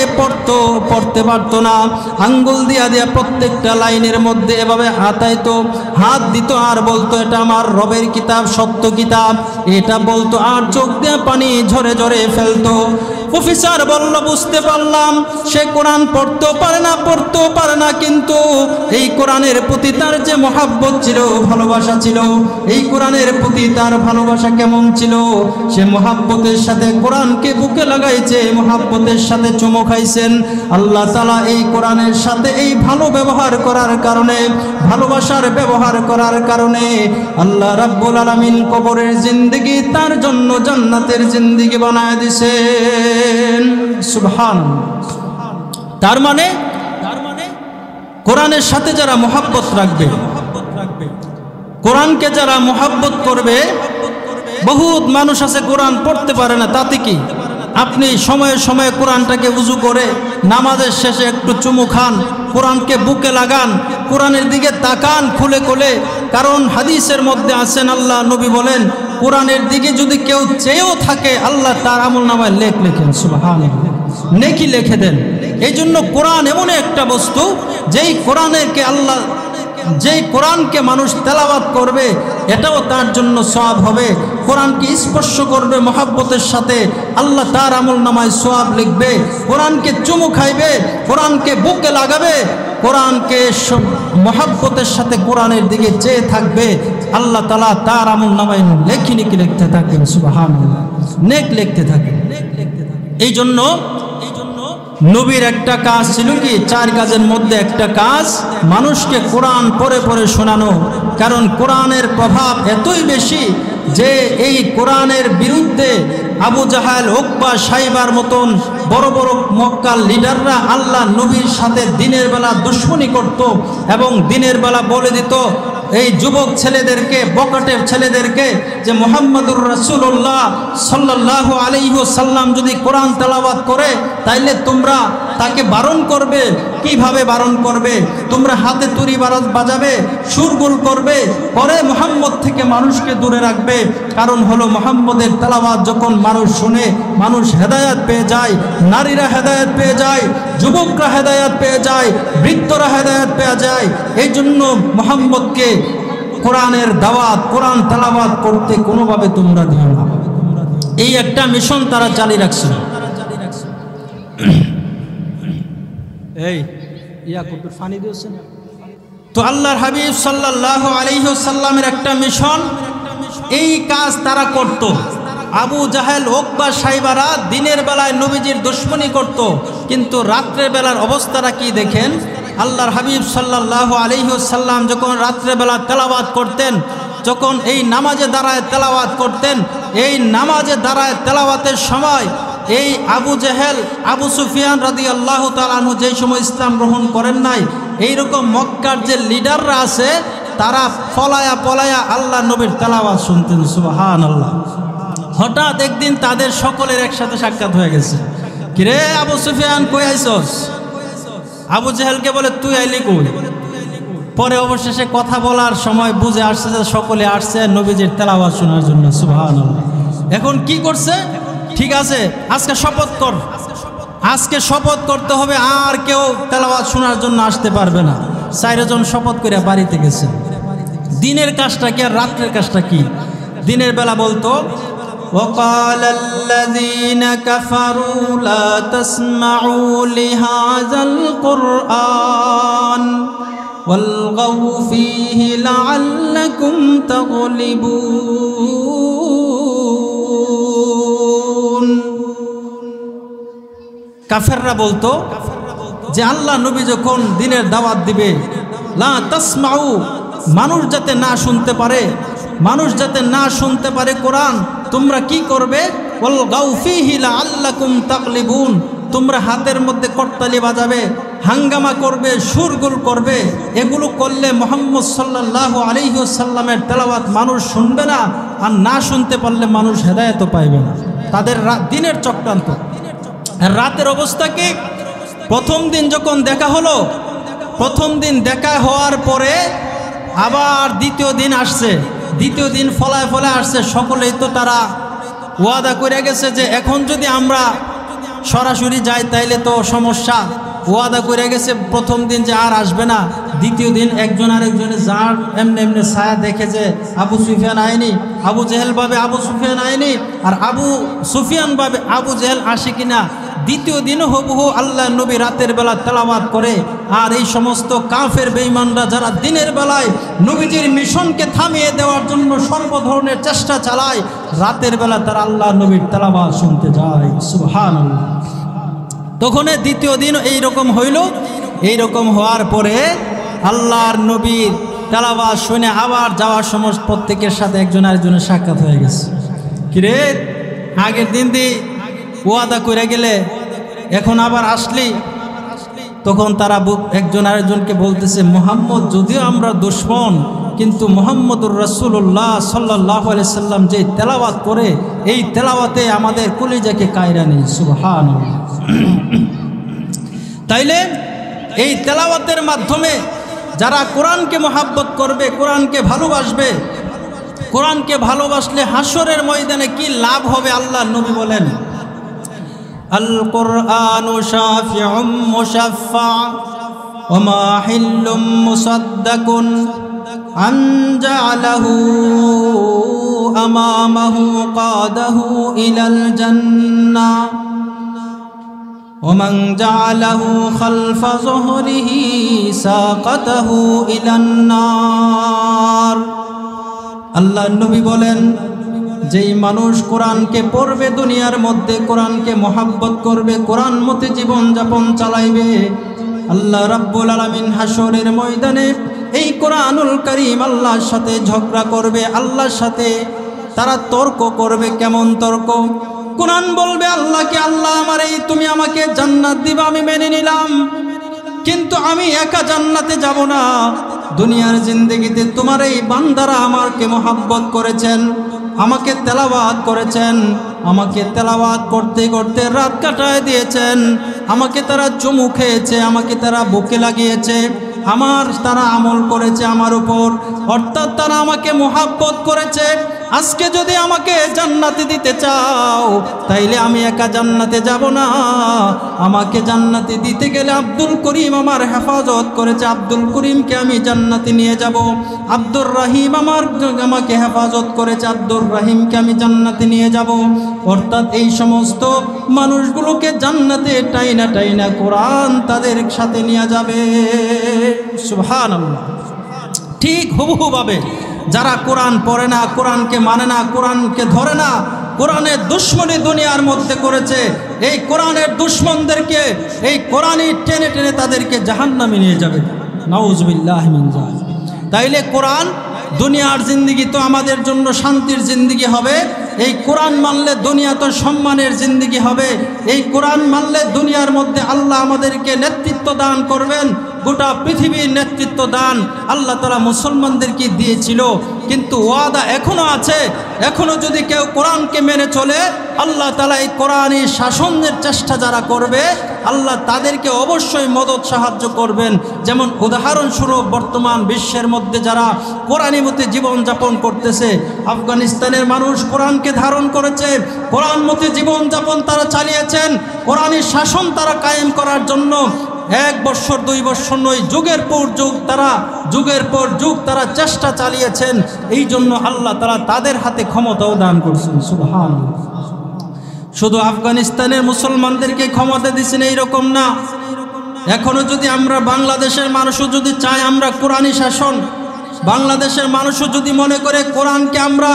Speaker 1: পড়তে পারতো না, আঙ্গুল দিয়া দিয়া প্রত্যেকটা লাইনের মধ্যে এভাবে হাতাইতো, হাত দিত আর বলতো এটা আমার রবের কিতাব, সত্য কিতাব, এটা বলতো আর চোখ দিয়ে পানি ঝরে ঝরে ফেলতো। অফিসার বলল, বুঝতে পারলাম সে কোরআন পড়তেও পারে না, কিন্তু এই কোরআনের প্রতি তার যে মহাব্বত ছিল, ভালোবাসা ছিল, এই কোরআনের প্রতি তার ভালোবাসা কেমন ছিল, সে মহাব্বতের সাথে কোরআনকে বুকে লাগাইছে, মহাব্বতের সাথে চুমো খাইছেন। আল্লাহ তাআলা এই কোরআনের সাথে এই ভালো ব্যবহার করার কারণে, ভালোবাসার ব্যবহার করার কারণে আল্লাহ রাব্বুল আলামিন কবরের জিন্দেগি তার জন্য জান্নাতের জিন্দেগি বানায় দিয়েছেন। সুবহানাল্লাহ। তার মানে কোরআনের সাথে যারা মহব্বত রাখবে, কোরআনকে যারা মহব্বত করবে, বহুত মানুষ আছে কোরআন পড়তে পারে না, তাতে কি? আপনি সময়ে সময়ে কোরআনটাকে উজু করে নামাজের শেষে একটু চুমু খান, কোরআনকে বুকে লাগান, কোরআনের দিকে তাকান খুলে খুলে। কারণ হাদিসের মধ্যে আছেন, আল্লাহ নবী বলেন কোরআনের দিকে যদি কেউ চেয়েও থাকে আল্লাহ তার আমলনামায় লেখেন সুবহানাল্লাহ, নেকি লিখে দেন। এই জন্য কোরআন এমন একটা বস্তু যেই কোরআনকে মানুষ তেলাওয়াত করবে এটাও তার জন্য সওয়াব হবে। কোরআনকে স্পর্শ করবে মহব্বতের সাথে, আল্লাহ তার আমলনামায় সওয়াব লিখবে। কোরআনকে চুমু খাইবে, কোরআনকে বুকে লাগাবে, কোরআনকে মহব্বতের সাথে কোরআনের দিকে চেয়ে থাকবে, আল্লাহ তাআলা তার আমলনামায় নেকি লিখতে থাকেন সুবহানাল্লাহ, নেক লিখতে থাকেন। এই জন্য নবীর একটা কাজ ছিল কি, 4 কাজের মধ্যে একটা কাজ মানুষকে কোরআন পড়ে পড়ে শোনানো। কারণ কোরআনের প্রভাব এতই বেশি যে এই কোরআনের বিরুদ্ধে আবু জাহাল, উকবা, সাইবার মতন বড় বড় মক্কার লিডাররা আল্লাহ নবীর সাথে দিনের বেলা দুশমনি করত এবং দিনের বেলা বলে দিত এই যুবক ছেলেদেরকে, বকাটের ছেলেদেরকে যে মুহাম্মদুর রাসূলুল্লাহ সাল্লাল্লাহু আলাইহি ওয়াসাল্লাম যদি কোরআন তেলাওয়াত করে তাইলে তোমরা তাকে বারণ করবে। কিভাবে বারণ করবে? তোমরা হাতে তুরি বাজাবে, সুরগুল করবে, পরে মুহাম্মদ থেকে মানুষকে দূরে রাখবে। কারণ হলো মুহাম্মদের তেলাওয়াত যখন মানুষ শুনে মানুষ হেদায়েত পেয়ে যায়, নারীরা হেদায়েত পেয়ে যায়, যুবকরা হেদায়েত পেয়ে যায়, বৃদ্ধরা হেদায়েত পেয়ে যায়। এই জন্য মুহাম্মদকে কোরআনের দাওয়াত, কোরআন তেলাওয়াত করতে কোনোভাবে তোমরা দিও না। এই একটা মিশন তারা চালিয়ে রাখছিল। এই ইয়াকুবের ফানি দিয়েছেন তো আল্লাহর হাবিব সাল্লাল্লাহু আলাইহি ওয়াসাল্লামের একটা মিশন, এই কাজ তারা করত। আবু জাহেল, উকবা, সাইবারা দিনের বেলায় নবীজির দুশমনি করত, কিন্তু রাত্রের বেলার অবস্থাটা কি দেখেন। আল্লাহর হাবিব সাল্লাল্লাহু আলাইহি ওয়াসাল্লাম যখন রাত্রের বেলা তেলাওয়াত করতেন, যখন এই নামাজে দাঁড়ায় তেলাওয়াত করতেন, এই নামাজে দাঁড়ায় তেলাওয়াতের সময় এই আবু জেহেল, আবু সুফিয়ান রাদিয়াল্লাহু তাআলা আনহু যেই সময় ইসলাম গ্রহণ করেন নাই, এইরকম মক্কার যে লিডাররা আছে তারা পলায়া পলায়া আল্লাহ নবীর তেলাওয়াত শুনতেন সুবহানাল্লাহ। হঠাৎ একদিন তাদের সকলের একসাথে সাক্ষাৎ হয়ে গেছে। কিরে আবু সুফিয়ান, কই আইছস? আবু জেহেলকে বলে তুই আইলি কই? পরে অবশেষে কথা বলার সময় বুঝে আসছে যে সকলে আসছে নবীজির তেলাওয়াত শোনার জন্য সুবহানাল্লাহ। এখন কি করছে? ঠিক আছে, আজকে শপথ কর, আজকে শপথ করতে হবে, আর কেউ তেলাওয়াত শোনার জন্য আসতে পারবে না। 4 জন শপথ করে বাড়িতে গেছে। দিনের কাজটা কি আর রাত্রের কাজটা কি? দিনের বেলা বলতো وقال الذين كفروا لا تسمعوا لهذا القرآن والغوا فيه لعلكم تغلبون। কাফেররা বলতো যে আল্লাহ নবী যখন দিনের দাওয়াত দিবে, লা তাসমাউ, মানুষ যাতে না শুনতে পারে, মানুষ যাতে না শুনতে পারে কোরআন, তোমরা কি করবে? ওয়াল গাউ ফিহি লাআল্লাকুম তাগলিবুন, তোমরা হাতের মধ্যে করতালি বাজাবে, হাঙ্গামা করবে, সুরগুল করবে। এগুলো করলে মুহাম্মদ সাল্লাল্লাহু আলাইহি ওয়াসাল্লামের তেলাওয়াত মানুষ শুনবে না, আর না শুনতে পারলে মানুষ হেদায়েত পাইবে না। তাদের দিনের চক্রান্ত। রাতের অবস্থা কি? প্রথম দিন যখন দেখা হলো, প্রথম দিন দেখা হওয়ার পরে আবার দ্বিতীয় দিন আসছে, দ্বিতীয় দিন ফলায় ফলায় আসছে। সকলেই তো তারা ওয়াদা করে গেছে যে এখন যদি আমরা সরাসরি যাই তাইলে তো সমস্যা। ওয়াদা করে গেছে প্রথম দিন যে আর আসবে না। দ্বিতীয় দিন একজন আরেকজনের যার এমনি এমনি ছায়া দেখে যে আবু সুফিয়ান আইনি, আবু জেহেল ভাবে আবু সুফিয়ান আইনি, আর আবু সুফিয়ান ভাবে আবু জেহেল আসে কিনা। দ্বিতীয় দিনও হুবহু আল্লাহ নবী রাতের বেলা তেলাওয়াত করে, আর এই সমস্ত কাফের বেঈমানরা যারা দিনের বেলায় নবীজির মিশনকে থামিয়ে দেওয়ার জন্য সর্ব ধরনের চেষ্টা চালায়, রাতের বেলা তারা আল্লাহ নবীর তেলাওয়াত শুনতে যায় সুবহানাল্লাহ। তখন দ্বিতীয় দিন এইরকম হইল। এইরকম হওয়ার পরে আল্লাহর নবীর তেলাওয়াত শুনে আবার যাওয়ার সময় প্রত্যেকের সাথে একজন আরেকজনের সাক্ষাৎ হয়ে গেছে। কিরে আগের দিন দিয়ে ওয়াদা করে গেলে এখন আবার আসলি? তখন তারা একজন আরেকজনকে বলতেছে, মুহাম্মদ যদিও আমরা দুশমন, কিন্তু মুহাম্মদুর রাসূলুল্লাহ সাল্লাল্লাহু আলাইহি সাল্লাম যে তেলাওয়াত করে, এই তেলাওয়াতে আমাদের কলিজাকে কায়রা নেই সুবহানাল্লাহ। তাইলে এই তেলাওয়াতের মাধ্যমে যারা কোরআনকে মহাব্বত করবে, কোরআনকে ভালোবাসবে, কোরআনকে ভালোবাসলে হাসরের ময়দানে কি লাভ হবে আল্লাহর নবী বলেন, আল কুরআনু শাফিউম মুশাফফা ওয়া মাহিল্লুম মুসাদ্দাকুন আন জাআলাহু আমামাহু কাদাহু ইলাল জান্নাহ ওয়া মান জাআলাহু খালফা যুহরিহি সাকাতাহু ইলান নার। আল্লাহর নবী বলেন, যেই মানুষ কোরআনকে পড়বে, দুনিয়ার মধ্যে কোরআনকে মহাব্বত করবে, কোরআন মতে জীবন যাপন চালাইবে, আল্লাহ রাব্বুল আলামিন হাসরের ময়দানে এই কোরআনুল কারীম আল্লাহর সাথে ঝগড়া করবে, আল্লাহর সাথে তারা তর্ক করবে। কেমন তর্ক? কোরআন বলবে আল্লাহকে, আল্লাহ আমার এই তুমি আমাকে জান্নাত দিবা, আমি মেনে নিলাম, কিন্তু আমি একা জান্নাতে যাব না। দুনিয়ার জিন্দেগিতে তোমার এই বান্দারা আমাকে মহাব্বত করেছেন, আমাকে তেলাওয়াত করেছেন, আমাকে তেলাওয়াত করতে করতে রাত কাটায় দিয়েছেন, আমাকে তারা চুমু খেয়েছে, আমাকে তারা বুকে লাগিয়েছে, তারা আমল করেছে আমার উপর, অর্থাৎ তারা আমাকে মহাব্বত করেছে। আজকে যদি আমাকে জান্নাতে দিতে চাও, তাইলে আমি একা জান্নাতে যাব না। আমাকে জান্নাতে দিতে গেলে আব্দুল করিম আমার হেফাজত করেছে, আব্দুল করিমকে আমি জান্নাতে নিয়ে যাব। আব্দুর রহিম আমাকে হেফাজত করেছে, আব্দুর রহিমকে আমি জান্নাতে নিয়ে যাব। অর্থাৎ এই সমস্ত মানুষগুলোকে জান্নাতে টাইনা টাইনা কোরআন তাদের সাথে নিয়ে যাবে। সুবহানাল্লাহ। ঠিক হুবহুভাবে যারা কোরআন পড়ে না, কোরআনকে মানে না, কোরআনকে ধরে না, কোরআনের দুশ্মনী দুনিয়ার মধ্যে করেছে, এই কোরআনের দুশ্মনদেরকে এই কোরআনই টেনে টেনে তাদেরকে জাহান্নামে নিয়ে যাবে। নাউজুবিল্লাহি মিন যালিক। তাইলে কোরআন দুনিয়ার জিন্দেগি তো আমাদের জন্য শান্তির জিন্দেগি হবে, এই কোরআন মানলে দুনিয়া তো সম্মানের জিন্দেগি হবে। এই কোরআন মানলে দুনিয়ার মধ্যে আল্লাহ আমাদেরকে নেতৃত্ব দান করবেন, গোটা পৃথিবীর নেতৃত্ব দান আল্লাহ তাআলা মুসলমানদেরকে দিয়েছিল। কিন্তু ওয়াদা এখনো আছে, এখনো যদি কেউ কোরআনকে মেনে চলে, আল্লাহ তাআলা এই কোরআনী শাসনের চেষ্টা যারা করবে, আল্লাহ তাদেরকে অবশ্যই মদত সাহায্য করবেন। যেমন উদাহরণস্বরূপ বর্তমান বিশ্বের মধ্যে যারা কোরআনী মতে জীবনযাপন করতেছে, আফগানিস্তানের মানুষ কোরআনকে ধারণ করেছে, কোরআন মতে জীবনযাপন তারা চালিয়েছেন, কোরআনী শাসন তারা কায়েম করার জন্য 1 বছর 2 বছর নয়, যুগের পর যুগ তারা চেষ্টা চালিয়েছেন। এই জন্য আল্লাহ তাআলা তাদের হাতে ক্ষমতাও দান করছেন। সুবহানাল্লাহ। শুধু আফগানিস্তানের মুসলমানদেরকে ক্ষমতা দিয়েছেন এইরকম না, এখনো যদি আমরা বাংলাদেশের মানুষও যদি চাই আমরা কোরআনী শাসন, বাংলাদেশের মানুষও যদি মনে করে কোরআনকে আমরা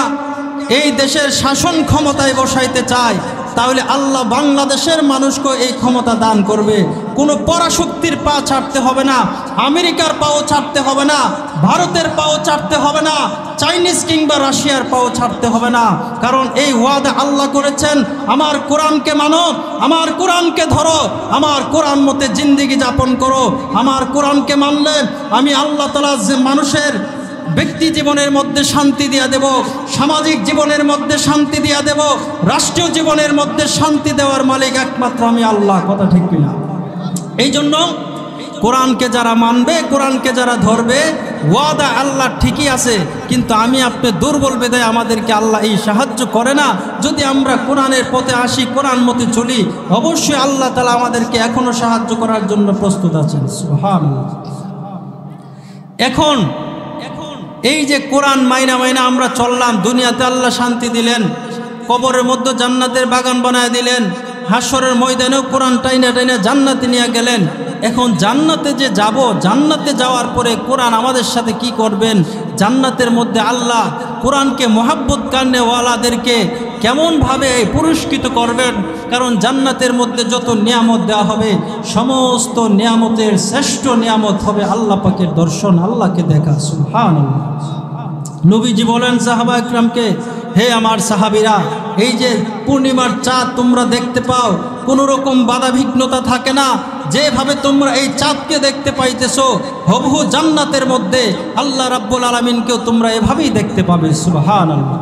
Speaker 1: এই দেশের শাসন ক্ষমতায় বসাইতে চাই, তাহলে আল্লাহ বাংলাদেশের মানুষকে এই ক্ষমতা দান করবে। কোনো পরাশক্তির পা ছাড়তে হবে না, আমেরিকার পাও ছাড়তে হবে না, ভারতের পাও ছাড়তে হবে না, চাইনিজ কিংবা রাশিয়ার পাও ছাড়তে হবে না। কারণ এই ওয়াদা আল্লাহ করেছেন, আমার কোরআনকে মানো, আমার কোরআনকে ধরো, আমার কোরআন মতে জিন্দেগি যাপন করো। আমার কোরআনকে মানলে আমি আল্লাহ তাআলা যে মানুষের ব্যক্তি জীবনের মধ্যে শান্তি দিয়া দেব, সামাজিক জীবনের মধ্যে শান্তি দিয়া দেব, রাষ্ট্রীয় জীবনের মধ্যে শান্তি দেওয়ার মালিক একমাত্র আমি আল্লাহ। কথা ঠিক কিনা? এই জন্য কোরআনকে যারা মানবে, কোরআনকে যারা ধরবে, ওয়াদা আল্লাহ ঠিকই আছে, কিন্তু আমি আপনি দুর্বল বিধায় আমাদেরকে আল্লাহ এই সাহায্য করে না। যদি আমরা কোরআনের পথে আসি, কোরআন মতে চলি, অবশ্যই আল্লাহ তাআলা আমাদেরকে এখনো সাহায্য করার জন্য প্রস্তুত আছেন। সুবহানাল্লাহ। এখন এই যে কোরআন মাইনা আমরা চললাম, দুনিয়াতে আল্লাহ শান্তি দিলেন, কবরের মধ্যে জান্নাতের বাগান বানায় দিলেন, হাসরের ময়দানেও কোরআন টাইনা টাইনা জান্নাতে নিয়ে গেলেন। এখন জান্নাতে যে যাব, জান্নাতে যাওয়ার পরে কোরআন আমাদের সাথে কি করবেন? জান্নাতের মধ্যে আল্লাহ কোরআনকে মহাব্বত কান্নেওয়ালাদেরকে কেমনভাবে পুরস্কৃত করবেন? কারণ জান্নাতের মধ্যে যত নিয়ামত দেওয়া হবে, সমস্ত নিয়ামতের শ্রেষ্ঠ নিয়ামত হবে আল্লাহ পাকের দর্শন, আল্লাহকে দেখা। সুবহানাল্লাহ। নবীজি বলেন সাহাবা ইকরামকে, হে আমার সাহাবীরা, এই যে পূর্ণিমার চাঁদ তোমরা দেখতে পাও, কোনো রকম বাধাবিঘ্নতা থাকে না, যেভাবে তোমরা এই চাঁদকে দেখতে পাইতেছো, হুবহু জান্নাতের মধ্যে আল্লাহ রাব্বুল আলামিনকেও তোমরা এভাবেই দেখতে পাবে। সুবহানাল্লাহ।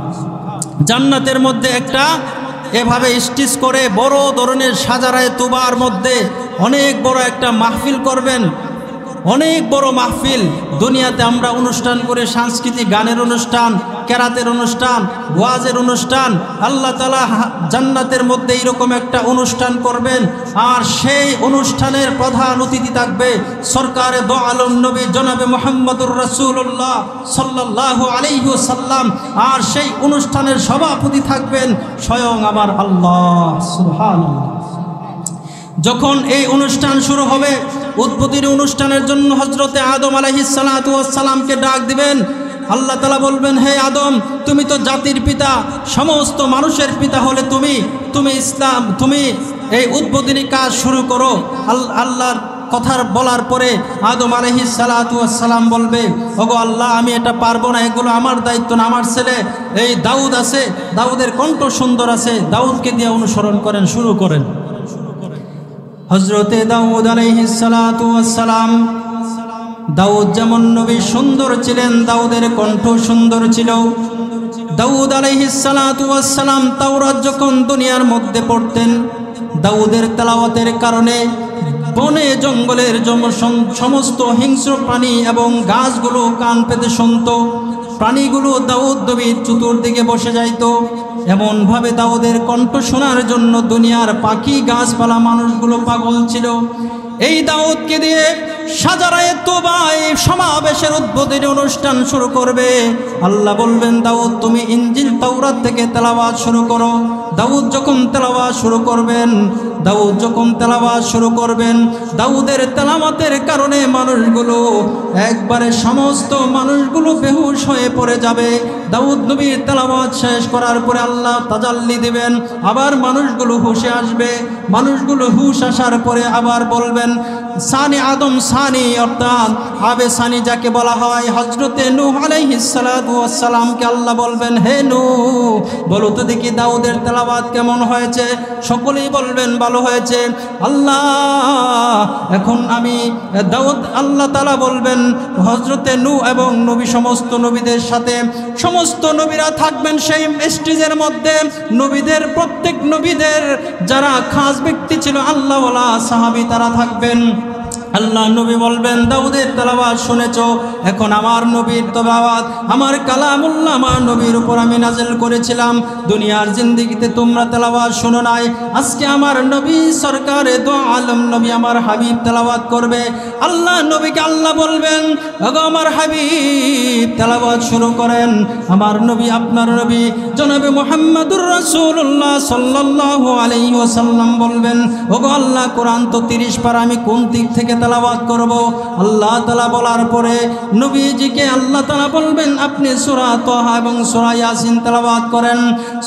Speaker 1: জান্নাতের মধ্যে একটা এভাবে স্টেজ করে বড় ধরনের সাজারায় তুবার মধ্যে অনেক বড় একটা মাহফিল করবেন, অনেক বড় মাহফিল দুনিয়াতে আমরা অনুষ্ঠান করে, সাংস্কৃতিক গানের অনুষ্ঠান, কেরাতের অনুষ্ঠান, ওয়াজের অনুষ্ঠান। আল্লাহ তাআলা জান্নাতের মধ্যে এইরকম একটা অনুষ্ঠান করবেন, আর সেই অনুষ্ঠানের প্রধান অতিথি থাকবে সরকারে দো আলম নবী জনাবে মুহাম্মদুর রাসূলুল্লাহ সাল্লাল্লাহু আলাইহি ওয়াসাল্লাম। আর সেই অনুষ্ঠানের সভাপতি থাকবেন স্বয়ং আমার আল্লাহ সুবহানাল্লাহ। যখন এই অনুষ্ঠান শুরু হবে, উদ্বোধনী অনুষ্ঠানের জন্য হযরতে আদম আলাইহিস সালাতু ওয়াস সালামকে ডাক দিবেন। আল্লাহ তাআলা বলবেন, হে আদম, তুমি তো জাতির পিতা, সমস্ত মানুষের পিতা হলে তুমি এই উদ্বোধনী কাজ শুরু করো। আল্লাহর কথা বলার পরে আদম আলাইহিস সালাতু ওয়াস সালাম বলবে, ওগো আল্লাহ, আমি এটা পারবো না, এগুলো আমার দায়িত্ব না। আমার ছেলে এই দাউদ আছে, দাউদের কণ্ঠ সুন্দর আছে, দাউদকে দিয়ে অনুসরণ করেন, শুরু করেন। হযরতে দাউদ আলাইহিস সালাতু ওয়াস সালাম, দাউদ যেমন নবী সুন্দর ছিলেন, দাউদের কণ্ঠ সুন্দর ছিল। দাউদ আলাইহিস সালাতু ওয়াস সালাম তাওরাত যখন দুনিয়ার মধ্যে পড়তেন, দাউদের তেলাওয়াতের কারণে বনে জঙ্গলের সমস্ত হিংস্র প্রাণী এবং গাছগুলো কান পেতে শুনত। প্রাণীগুলো দাউদ নবীর চতুর্দিকে বসে যাইত। এমনভাবে দাউদের কণ্ঠ শোনার জন্য দুনিয়ার পাখি, গাছপালা, মানুষগুলো পাগল ছিল। এই দাউদকে দিয়ে সাজারায়ে তোবা এই সমাবেশের উদ্বোধনী অনুষ্ঠান শুরু করবে। আল্লাহ বলবেন, দাউদ তুমি ইনজিল তাওরাত থেকে তেলাওয়াত শুরু করো। দাউদ যখন তেলাওয়াত শুরু করবেন, দাউদের তেলাওয়াতের কারণে মানুষগুলো একবারে সমস্ত মানুষগুলো বেহুশ হয়ে পড়ে যাবে। দাউদ নবীর তেলাওয়াত শেষ করার পরে আল্লাহ তাজাল্লি দিবেন, আবার মানুষগুলো হুশে আসবে। মানুষগুলো হুশ আসার পরে আবার বলবেন, সানি আদম সানি, অর্থাৎ আবে সানি যাকে বলা হয়, হযরতে নূহ আলাইহিস সালাতু ওয়াস সালামকে আল্লাহ বলবেন, হে নূহ, বলো তো দেখি দাউদের তেলাওয়াত কেমন হয়েছে? সকলেই বলবেন ভালো হয়েছে। আল্লাহ, এখন আমি দাউদ, আল্লাহ তাআলা বলবেন হযরতে নূহ এবং নবী, সমস্ত নবীদের সাথে সমস্ত নবীরা থাকবেন সেই স্টেজের মধ্যে। নবীদের, প্রত্যেক নবীদের যারা খাস ব্যক্তি ছিল, আল্লাহওয়ালা সাহাবী, তারা থাকবেন। আল্লাহ নবী বলবেন, দাউদের তেলাওয়াত শুনেছো, এখন আমার নবীর তেলাওয়াত, আমার কালামুল্লাহ আমার নবীর উপর আমি নাযিল করেছিলাম। দুনিয়ার জিন্দেগিতে তোমরা তেলাওয়াত শুনো নাই, আজকে আমার নবী সরকারে দো আলম নবী আমার হাবিব তেলাওয়াত করবে। আল্লাহ নবীকে আল্লাহ বলবেন, ওগো আমার হাবিব, তেলাওয়াত শুরু করেন। আমার নবী, আপনার নবী জনাবে মুহাম্মদুর রাসূলুল্লাহ সাল্লাল্লাহু আলাইহি ওয়াসাল্লাম বলবেন, ওগো আল্লাহ, কোরআন তো 30 পারা, আমি কোন দিক থেকে তেলাওয়াত করব? আল্লাহ তাআলা বলার পরে নবীজিকে আল্লাহ তাআলা বলবেন, আপনি সূরা তাহা এবং সূরা ইয়াসিন তেলাওয়াত করেন।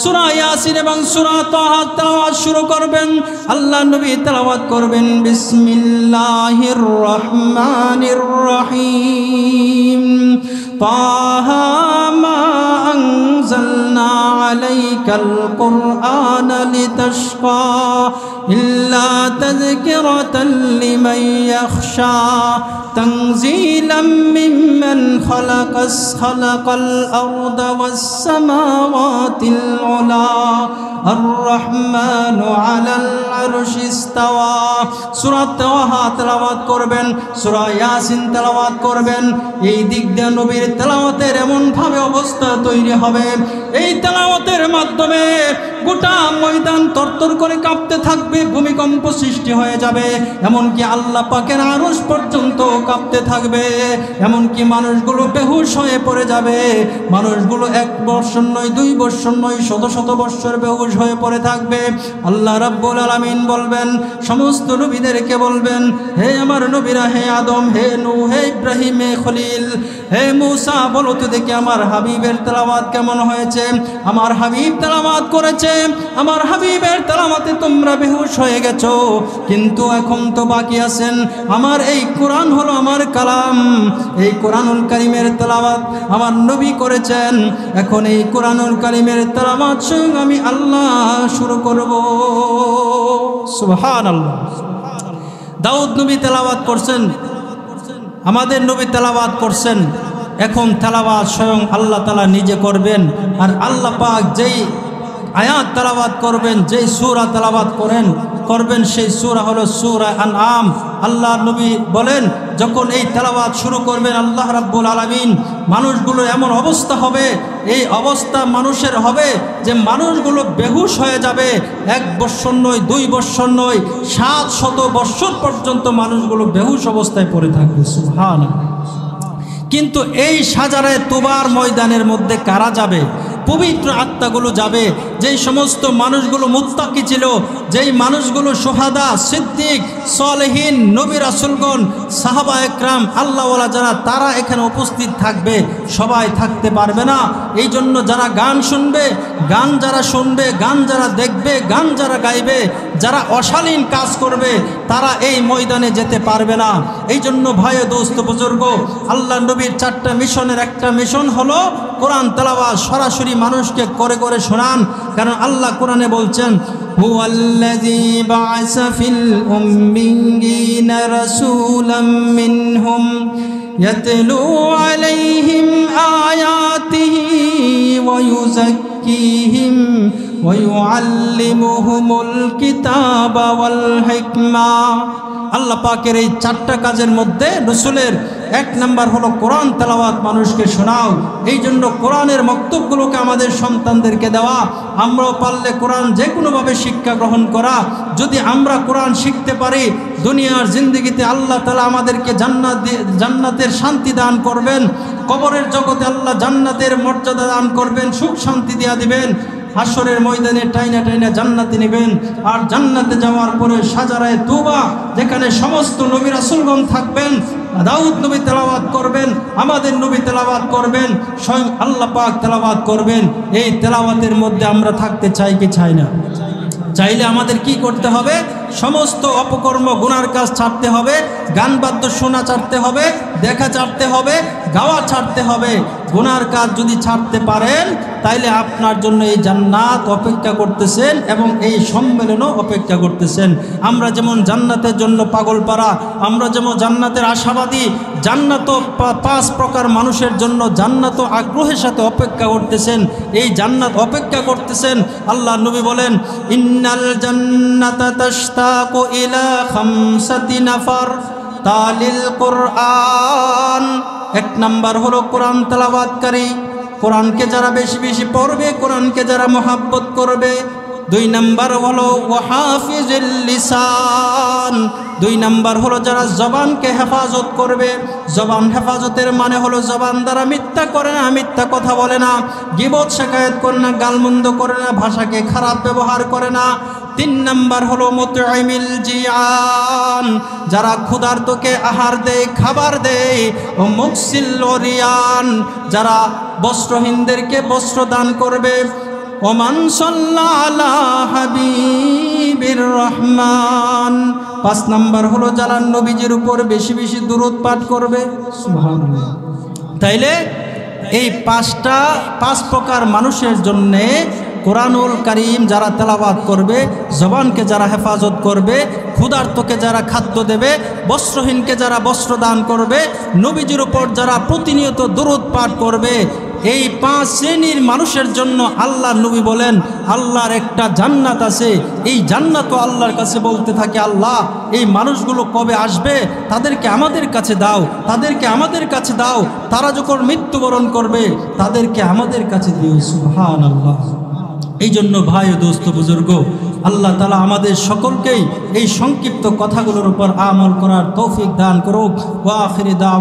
Speaker 1: সূরা ইয়াসিন এবং সূরা তাহা তেলাওয়াত শুরু করবেন। আল্লাহ নবী তেলাওয়াত করবেন, বিসমিল্লাহির রহমানির রহিম, তাহা মা আনজালনা আলাইকাল কুরআনা লিতাশকা ইল্লা তাযকিরাতাল লিমান ইয়াখশা তানজিলাম মিম্মান খালাকাল আরদা ওয়াস সামাওয়াতিল উলা আর-রহমানু আলাল আরশি ইস্তাওয়া। সূরা তাহা তেলাওয়াত করবেন, সূরা ইয়াসিন তেলাওয়াত করবেন। এই দিক দিয়ে নবীর তেলাওয়াতের এমনভাবে অবস্থা তৈরি হবে, এই তেলাওয়াতের মাধ্যমে গোটা ময়দান তরতর করে কাঁপতে থাকবে, ভূমিকম্প সৃষ্টি হয়ে যাবে, এমনকি আল্লাহ পাকের আরশ পর্যন্ত কাঁপতে থাকবে, এমনকি মানুষগুলো বেহুশ হয়ে পড়ে যাবে। মানুষগুলো 1 বৎসর নয়, 2 বৎসর নয়, শত শত বৎসর বেহুশ হয়ে পড়ে থাকবে। আল্লাহ রাব্বুল আলামিন বলবেন, সমস্ত নবীদেরকে বলবেন, হে আমার নবীরা, হে আদম, হে নূহ, হে ইব্রাহিম, হে খলিল, হে মূসা, বলো তো দেখি আমার হাবিবের তেলাওয়াত কেমন হয়েছে? আমার হাবিব তেলাওয়াত করেছে, আমার হাবিবের তেলাওয়াতে তোমরা বেহুশ হয়ে গেছো, কিন্তু এখন তো বাকি আছেন। আমার এই কোরআন হলো আমার কালাম, এই কোরআনুল কারীমের তেলাওয়াত আমার নবী করেছেন। এখন এই কোরআনুল কারীমের তেলাওয়াত স্বয়ং আমি আল্লাহ শুরু করব। সুবহানাল্লাহ। দাউদ নবী তেলাওয়াত করছেন, আমাদের নবী তেলাওয়াত করছেন। এখন তেলাওয়াত স্বয়ং আল্লাহ তাআলা নিজে করবেন। আর আল্লাহ পাক যেই আয়াত তেলাওয়াত করবেন, যেই সূরা তেলাওয়াত করবেন সেই সূরা হলো সূরা আনআম। আল্লাহ নবী বলেন যখন এই তেলাওয়াত শুরু করবেন আল্লাহ রাব্বুল আলামিন মানুষগুলো এমন অবস্থা হবে, এই অবস্থা মানুষের হবে যে মানুষগুলো বেহুশ হয়ে যাবে। 1 বৎসর নয়, 2 বৎসর নয়, 700 বৎসর পর্যন্ত মানুষগুলো বেহুশ অবস্থায় পড়ে থাকবে। সুবহানাল্লাহ। কিন্তু এই শাজারায়ে তুবার ময়দানের মধ্যে কারা যাবে? পবিত্র আত্মাগুলো যাবে। যেই সমস্ত মানুষগুলো মুত্তাকি ছিল, যেই মানুষগুলো শুহাদা, সিদ্দিক, সালেহীন, নবী রাসূলগণ, সাহাবা একরাম, আল্লাহওয়ালা যারা, তারা এখানে উপস্থিত থাকবে। সবাই থাকতে পারবে না। এই জন্য যারা গান শুনবে, গান যারা শুনবে, গান যারা দেখবে, গান যারা গাইবে, যারা অশালীন কাজ করবে, তারা এই ময়দানে যেতে পারবে না। এই জন্য ভাই দোস্ত বুজুর্গ, আল্লাহ নবীর 4টা মিশনের একটা মিশন হলো কোরআন তেলাওয়াত, সরাসরি মানুষকে করে করে শোনান। কারণ আল্লাহ কোরআনে বলছেন, হুয়াল্লাযী বা'আসা ফিল উম্মিয়িনা রাসূলাম মিনহুম ইয়াতলু আলাইহিম আয়াতিহি ওয়া ইউযাক্কিহিম ওয়া ইউআল্লিমুহুমুল কিতাবা ওয়াল হিকমা। আল্লাহ পাকের এই 4টা কাজের মধ্যে রসুলের 1 নাম্বার হলো কোরআন তেলাওয়াত, মানুষকে শোনাও। এই জন্য কোরআনের মক্তবগুলোকে আমাদের সন্তানদেরকে দেওয়া, আমরাও পারলে কোরআন যে কোনোভাবে শিক্ষা গ্রহণ করা। যদি আমরা কোরআন শিখতে পারি, দুনিয়ার জিন্দেগিতে আল্লাহ তাআলা আমাদেরকে জান্নাতের শান্তি দান করবেন, কবরের জগতে আল্লাহ জান্নাতের মর্যাদা দান করবেন, সুখ শান্তি দিয়া দিবেন, হাসরের ময়দানে টাইনা টাইনা জান্নাতে নেবেন। আর জান্নাতে যাওয়ার পরে শাজারায়ে তুবা, যেখানে সমস্ত নবী রাসূলগণ থাকবেন, দাউদ নবী তেলাওয়াত করবেন, আমাদের নবী তেলাওয়াত করবেন, স্বয়ং আল্লাহ পাক তেলাওয়াত করবেন। এই তেলাওয়াতের মধ্যে আমরা থাকতে চাই কি চাই না? চাইলে আমাদের কি করতে হবে? সমস্ত অপকর্ম গুনার কাজ ছাড়তে হবে, গান বাদ্য শোনা ছাড়তে হবে, দেখা ছাড়তে হবে, গাওয়া ছাড়তে হবে। গুনার কাজ যদি ছাড়তে পারেন তাইলে আপনার জন্য এই জান্নাত অপেক্ষা করতেছেন এবং এই সম্মেলনও অপেক্ষা করতেছেন। আমরা যেমন জান্নাতের জন্য পাগলপাড়া, আমরা যেমন জান্নাতের আশাবাদী, জান্নাত 5 প্রকার মানুষের জন্য জান্নাত আগ্রহের সাথে অপেক্ষা করতেছেন। এই জান্নাত অপেক্ষা করতেছেন। আল্লাহ নবী বলেন, ইন্নাল জান্নাতা তাশতাকু ইলা 5 নাফার তালিল কোরআন। 1 নাম্বার হলো কোরআন তেলাওয়াতকারী, কোরআনকে যারা বেশি বেশি পড়বে, কোরআনকে যারা মহাব্বত করবে। 2 নাম্বার হলো ওয়াহাফিজুল লিসান, 2 নাম্বার হলো যারা জবানকে হেফাজত করবে। জবান হেফাজতের মানে হলো জবান দ্বারা মিথ্যা করে না, মিথ্যা কথা বলে না, গীবত শিকায়াত করে না, গালমন্দ করে না, ভাষাকে খারাপ ব্যবহার করে না। 3 নাম্বার হলো মুতঈমিল জিয়ান, যারা ক্ষুধার্তকে আহার দেয়, খাবার দেয়। ও মুকসিল ওরিয়ান, যারা বস্ত্রহীনদেরকে বস্ত্র দান করবে। ওমান সাল্লা আলা হাবিবির রহমান। 5 নাম্বার হলো যারা নবীজির উপর বেশি বেশি দুরূদ পাঠ করবে। সুবহানাল্লাহ। তাইলে এই 5 প্রকার মানুষের জন্যে কোরআনুল কারীম যারা তেলাওয়াত করবে, জবানকে যারা হেফাজত করবে, ক্ষুধার্তকে যারা খাদ্য দেবে, বস্ত্রহীনকে যারা বস্ত্র দান করবে, নবীজির উপর যারা প্রতিনিয়ত দুরূদ পাঠ করবে, এই 5 শ্রেণীর মানুষের জন্য আল্লাহ নবী বলেন আল্লাহর একটা জান্নাত আছে। এই জান্নাতও আল্লাহর কাছে বলতে থাকে, আল্লাহ এই মানুষগুলো কবে আসবে? তাদেরকে আমাদের কাছে দাও, তাদেরকে আমাদের কাছে দাও। তারা যখন মৃত্যুবরণ করবে তাদেরকে আমাদের কাছে দিও। সুবহানাল্লাহ। এই জন্য ভাই ও দোস্ত বুজুর্গ, আল্লাহ তাআলা আমাদের সকলকেই এই সংক্ষিপ্ত কথাগুলোর উপর আমল করার তৌফিক দান করুক। ওয়া আখিরি দাওয়া।